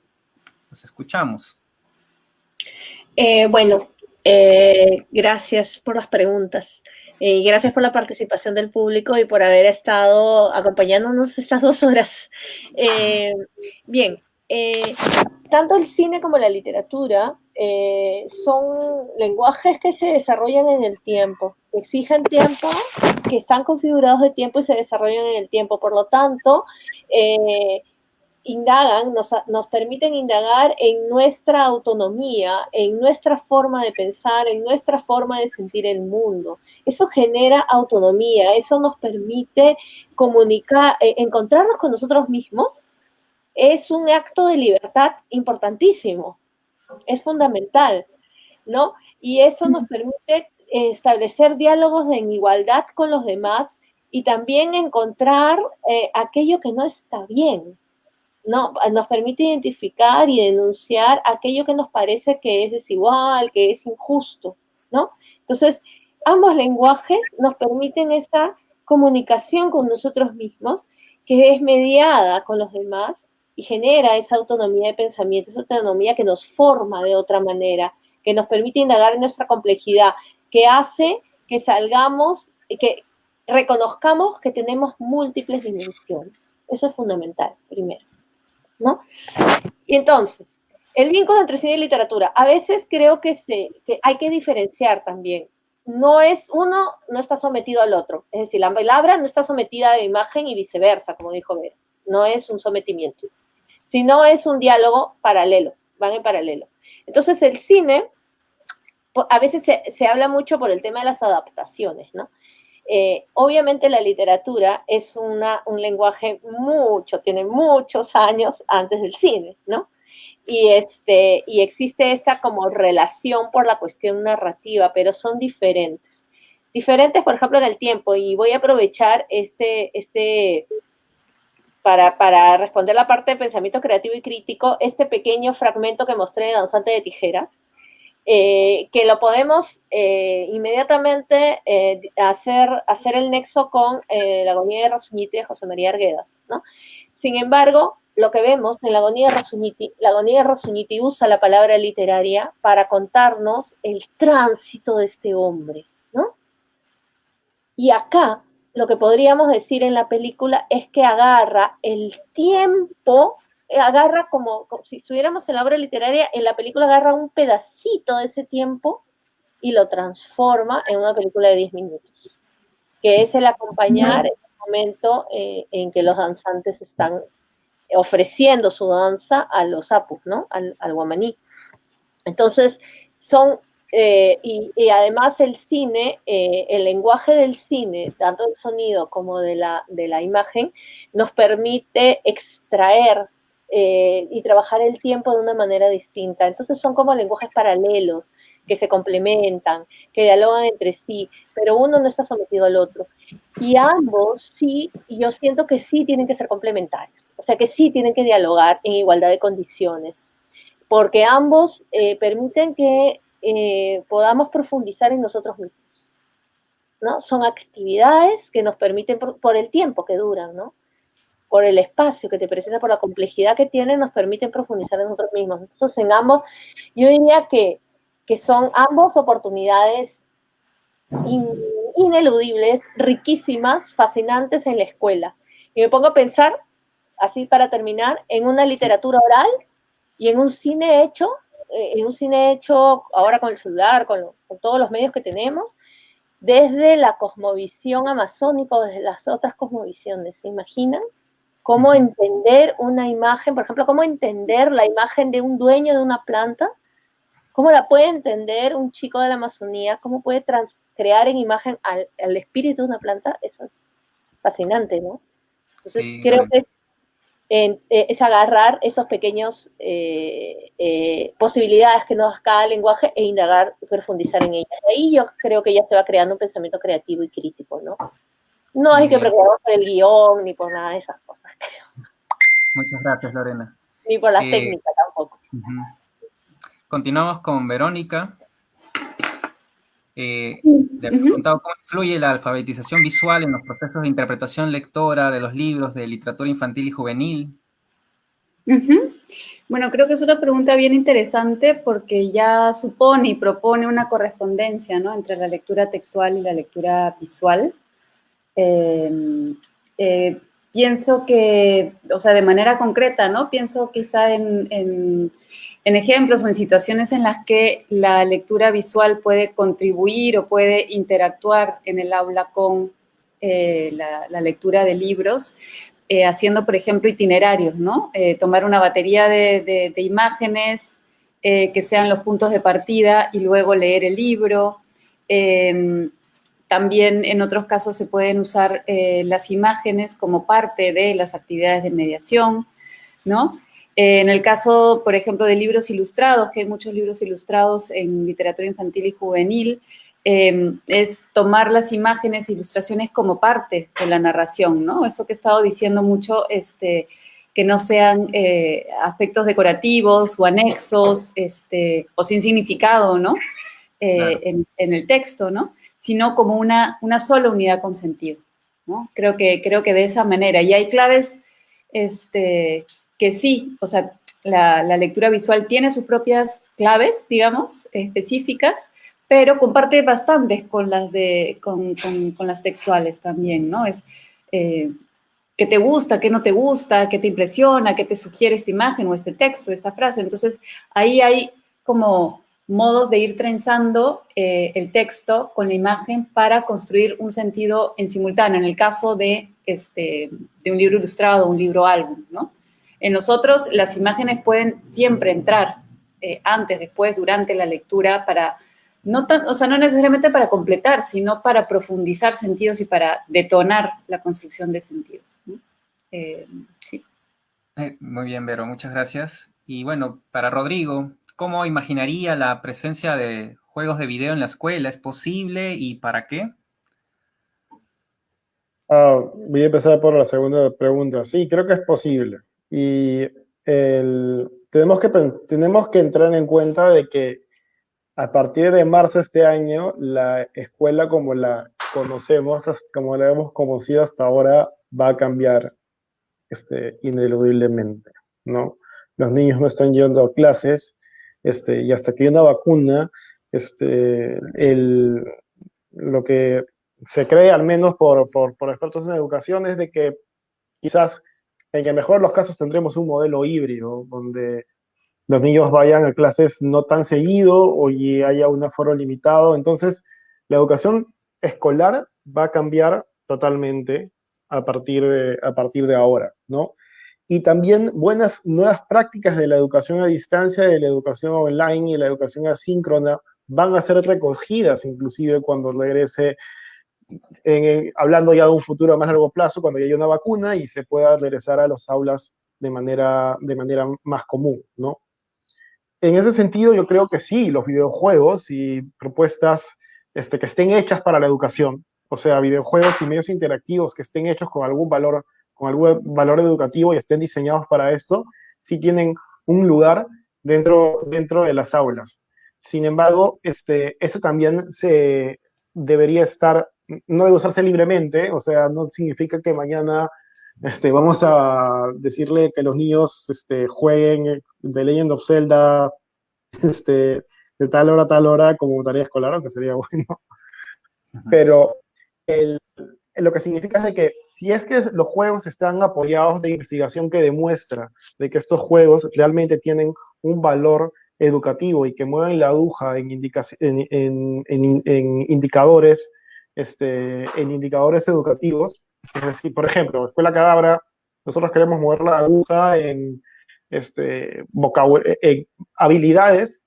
Los escuchamos. Bueno, gracias por las preguntas. Y gracias por la participación del público y por haber estado acompañándonos estas 2 horas. Bien, tanto el cine como la literatura son lenguajes que se desarrollan en el tiempo, que exigen tiempo, que están configurados de tiempo y se desarrollan en el tiempo. Por lo tanto, indagan, nos permiten indagar en nuestra autonomía, en nuestra forma de pensar, en nuestra forma de sentir el mundo. Eso genera autonomía, eso nos permite comunicar, encontrarnos con nosotros mismos. Es un acto de libertad importantísimo, es fundamental, ¿no? Y eso nos permite establecer diálogos en igualdad con los demás y también encontrar aquello que no está bien. No, nos permite identificar y denunciar aquello que nos parece que es desigual, que es injusto, ¿no? Entonces, ambos lenguajes nos permiten esa comunicación con nosotros mismos, que es mediada con los demás y genera esa autonomía de pensamiento, esa autonomía que nos forma de otra manera, que nos permite indagar en nuestra complejidad, que hace que salgamos, que reconozcamos que tenemos múltiples dimensiones. Eso es fundamental, primero, ¿no? Y entonces, el vínculo entre cine y literatura. A veces creo que hay que diferenciar también. No es uno, no está sometido al otro. Es decir, la palabra no está sometida a la imagen y viceversa, como dijo Vera. No es un sometimiento, sino es un diálogo paralelo, van en paralelo. Entonces, el cine, a veces se habla mucho por el tema de las adaptaciones, ¿no? Obviamente la literatura es un lenguaje tiene muchos años antes del cine, ¿no? Y existe esta como relación por la cuestión narrativa, pero son diferentes. diferentes, por ejemplo, en el tiempo, y voy a aprovechar para responder la parte de pensamiento creativo y crítico, este pequeño fragmento que mostré de Danzante de Tijeras, que lo podemos inmediatamente hacer el nexo con la agonía de Rasuñiti de José María Arguedas, ¿no? Sin embargo, lo que vemos en la agonía de Rasuñiti usa la palabra literaria para contarnos el tránsito de este hombre, ¿no? Y acá lo que podríamos decir en la película es que agarra el tiempo, agarra como si estuviéramos en la obra literaria, en la película agarra un pedacito de ese tiempo y lo transforma en una película de 10 minutos, que es el acompañar el momento en que los danzantes están ofreciendo su danza a los apus, ¿no? Al guamaní. Entonces, son y además el cine, el lenguaje del cine, tanto del sonido como de la imagen, nos permite extraer y trabajar el tiempo de una manera distinta. Entonces son como lenguajes paralelos, que se complementan, que dialogan entre sí, pero uno no está sometido al otro. Y ambos sí, y yo siento que sí tienen que ser complementarios, o sea que sí tienen que dialogar en igualdad de condiciones, porque ambos permiten que podamos profundizar en nosotros mismos, ¿no? Son actividades que nos permiten, por el tiempo que duran, ¿no? Por el espacio que te presenta, por la complejidad que tienen, nos permiten profundizar en nosotros mismos. Entonces, en ambos, yo diría que son ambos oportunidades ineludibles, riquísimas, fascinantes en la escuela. Y me pongo a pensar, así para terminar, en una literatura oral y en un cine hecho ahora con el celular, con todos los medios que tenemos, desde la cosmovisión amazónica, desde las otras cosmovisiones. ¿Se imaginan? Cómo entender una imagen, por ejemplo, cómo entender la imagen de un dueño de una planta, cómo la puede entender un chico de la Amazonía, cómo puede crear en imagen al espíritu de una planta. Eso es fascinante, ¿no? Entonces, Sí, creo que es agarrar esos pequeños posibilidades que nos da cada lenguaje e indagar y profundizar en ellas. Y ahí yo creo que ya se va creando un pensamiento creativo y crítico, ¿no? No hay muy que bien. preocuparnos por el guión ni por nada de esas cosas, creo. Muchas gracias, Lorena. Ni por las técnicas tampoco. Continuamos con Verónica. Le he Ujú. preguntado cómo influye la alfabetización visual en los procesos de interpretación lectora de los libros de literatura infantil y juvenil. Ujú. Bueno, creo que es una pregunta bien interesante porque ya supone y propone una correspondencia, ¿no?, entre la lectura textual y la lectura visual. Eh, Pienso que, o sea, de manera concreta, ¿no? Pienso quizá en ejemplos o en situaciones en las que la lectura visual puede contribuir o puede interactuar en el aula con la lectura de libros, haciendo, por ejemplo, itinerarios, ¿no? Tomar una batería de imágenes que sean los puntos de partida y luego leer el libro. También en otros casos se pueden usar las imágenes como parte de las actividades de mediación, ¿no? En el caso, por ejemplo, de libros ilustrados, que hay muchos libros ilustrados en literatura infantil y juvenil, es tomar las imágenes e ilustraciones como parte de la narración, ¿no? Esto que he estado diciendo mucho, que no sean aspectos decorativos o anexos, o sin significado, ¿no? Claro. En el texto, ¿no? Sino como una sola unidad con sentido, ¿no? Creo que de esa manera. Y hay claves que sí, o sea, la lectura visual tiene sus propias claves, digamos, específicas, pero comparte bastantes con con las textuales también, ¿no? Es qué te gusta, qué no te gusta, qué te impresiona, qué te sugiere esta imagen o este texto, esta frase. Entonces, ahí hay como modos de ir trenzando el texto con la imagen para construir un sentido en simultáneo, en el caso de un libro ilustrado, un libro álbum, ¿no? En nosotros las imágenes pueden siempre entrar antes, después, durante la lectura para, o sea, no necesariamente para completar, sino para profundizar sentidos y para detonar la construcción de sentidos, ¿no? Sí. Muy bien, Vero, muchas gracias. Y bueno, para Rodrigo, ¿cómo imaginaría la presencia de juegos de video en la escuela? ¿Es posible y para qué? Voy a empezar por la segunda pregunta. Sí, creo que es posible. Y tenemos que entrar en cuenta de que a partir de marzo de este año, la escuela como la conocemos, como la hemos conocido hasta ahora, va a cambiar ineludiblemente, ¿no? Los niños no están yendo a clases, y hasta que hay una vacuna, lo que se cree, al menos por expertos en educación, es de que quizás en el mejor de los casos tendremos un modelo híbrido, donde los niños vayan a clases no tan seguido o y haya un aforo limitado. Entonces, la educación escolar va a cambiar totalmente a partir de ahora, ¿no? Y también buenas nuevas prácticas de la educación a distancia, de la educación online y la educación asíncrona van a ser recogidas inclusive cuando regrese, hablando ya de un futuro a más largo plazo, cuando ya haya una vacuna y se pueda regresar a las aulas de manera más común, ¿no? En ese sentido, yo creo que sí, los videojuegos y propuestas que estén hechas para la educación, o sea, videojuegos y medios interactivos que estén hechos con algún valor educativo y estén diseñados para esto, sí tienen un lugar dentro de las aulas. Sin embargo, eso también debería estar, no debe usarse libremente, o sea, no significa que mañana vamos a decirle que los niños jueguen The Legend of Zelda de tal hora a tal hora como tarea escolar, aunque sería bueno. Pero lo que significa es de que si es que los juegos están apoyados de investigación que demuestra de que estos juegos realmente tienen un valor educativo y que mueven la aguja en indicadores, en indicadores educativos, es decir, por ejemplo, Escuela Cadabra, nosotros queremos mover la aguja en habilidades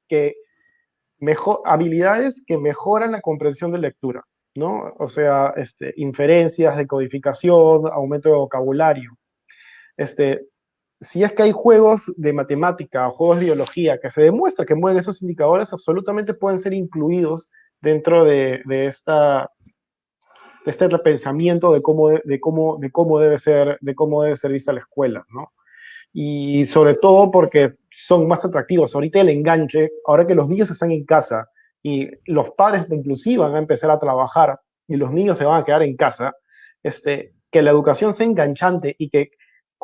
habilidades que mejoran la comprensión de lectura, ¿no? O sea, inferencias, decodificación, aumento de vocabulario. Si es que hay juegos de matemática o juegos de biología que se demuestra que mueven esos indicadores, absolutamente pueden ser incluidos dentro de este repensamiento de cómo debe ser vista la escuela, ¿no? Y sobre todo porque son más atractivos. Ahorita el enganche, ahora que los niños están en casa y los padres inclusive van a empezar a trabajar y los niños se van a quedar en casa, que la educación sea enganchante y que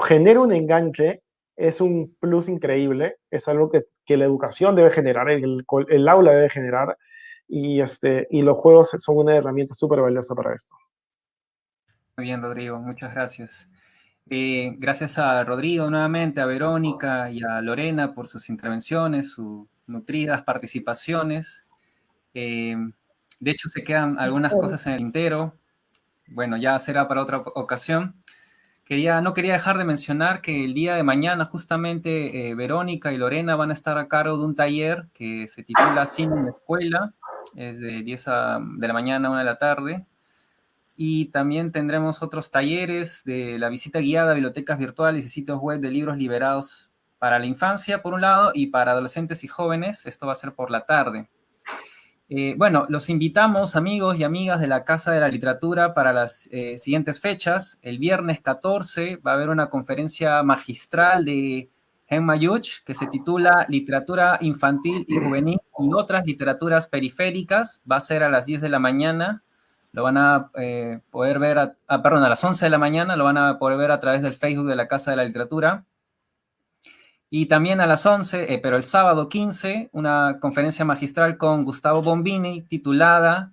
genere un enganche es un plus increíble, es algo que la educación debe generar, el aula debe generar, y los juegos son una herramienta súper valiosa para esto. Muy bien, Rodrigo, muchas gracias. Gracias a Rodrigo nuevamente, a Verónica y a Lorena por sus intervenciones, sus nutridas participaciones. De hecho, se quedan algunas cosas en el tintero. Bueno, ya será para otra ocasión. No quería dejar de mencionar que el día de mañana justamente Verónica y Lorena van a estar a cargo de un taller que se titula Cine en la Escuela, es de 10 de la mañana a 1 de la tarde. Y también tendremos otros talleres de la visita guiada a bibliotecas virtuales y sitios web de libros liberados para la infancia, por un lado, y para adolescentes y jóvenes. Esto va a ser por la tarde. Bueno, los invitamos, amigos y amigas de la Casa de la Literatura, para las siguientes fechas. El viernes 14 va a haber una conferencia magistral de Henma Yuch que se titula Literatura Infantil y Juvenil y otras literaturas periféricas. Va a ser a las 10 de la mañana. Lo van a poder ver, a las 11 de la mañana, lo van a poder ver a través del Facebook de la Casa de la Literatura. Y también a las 11, pero el sábado 15, una conferencia magistral con Gustavo Bombini titulada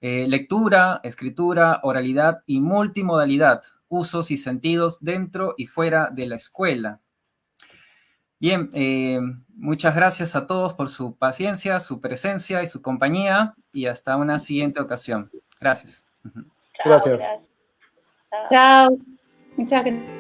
Lectura, Escritura, Oralidad y Multimodalidad, Usos y Sentidos dentro y fuera de la escuela. Bien, muchas gracias a todos por su paciencia, su presencia y su compañía, y hasta una siguiente ocasión. Gracias. Gracias. Chao. Muchas gracias.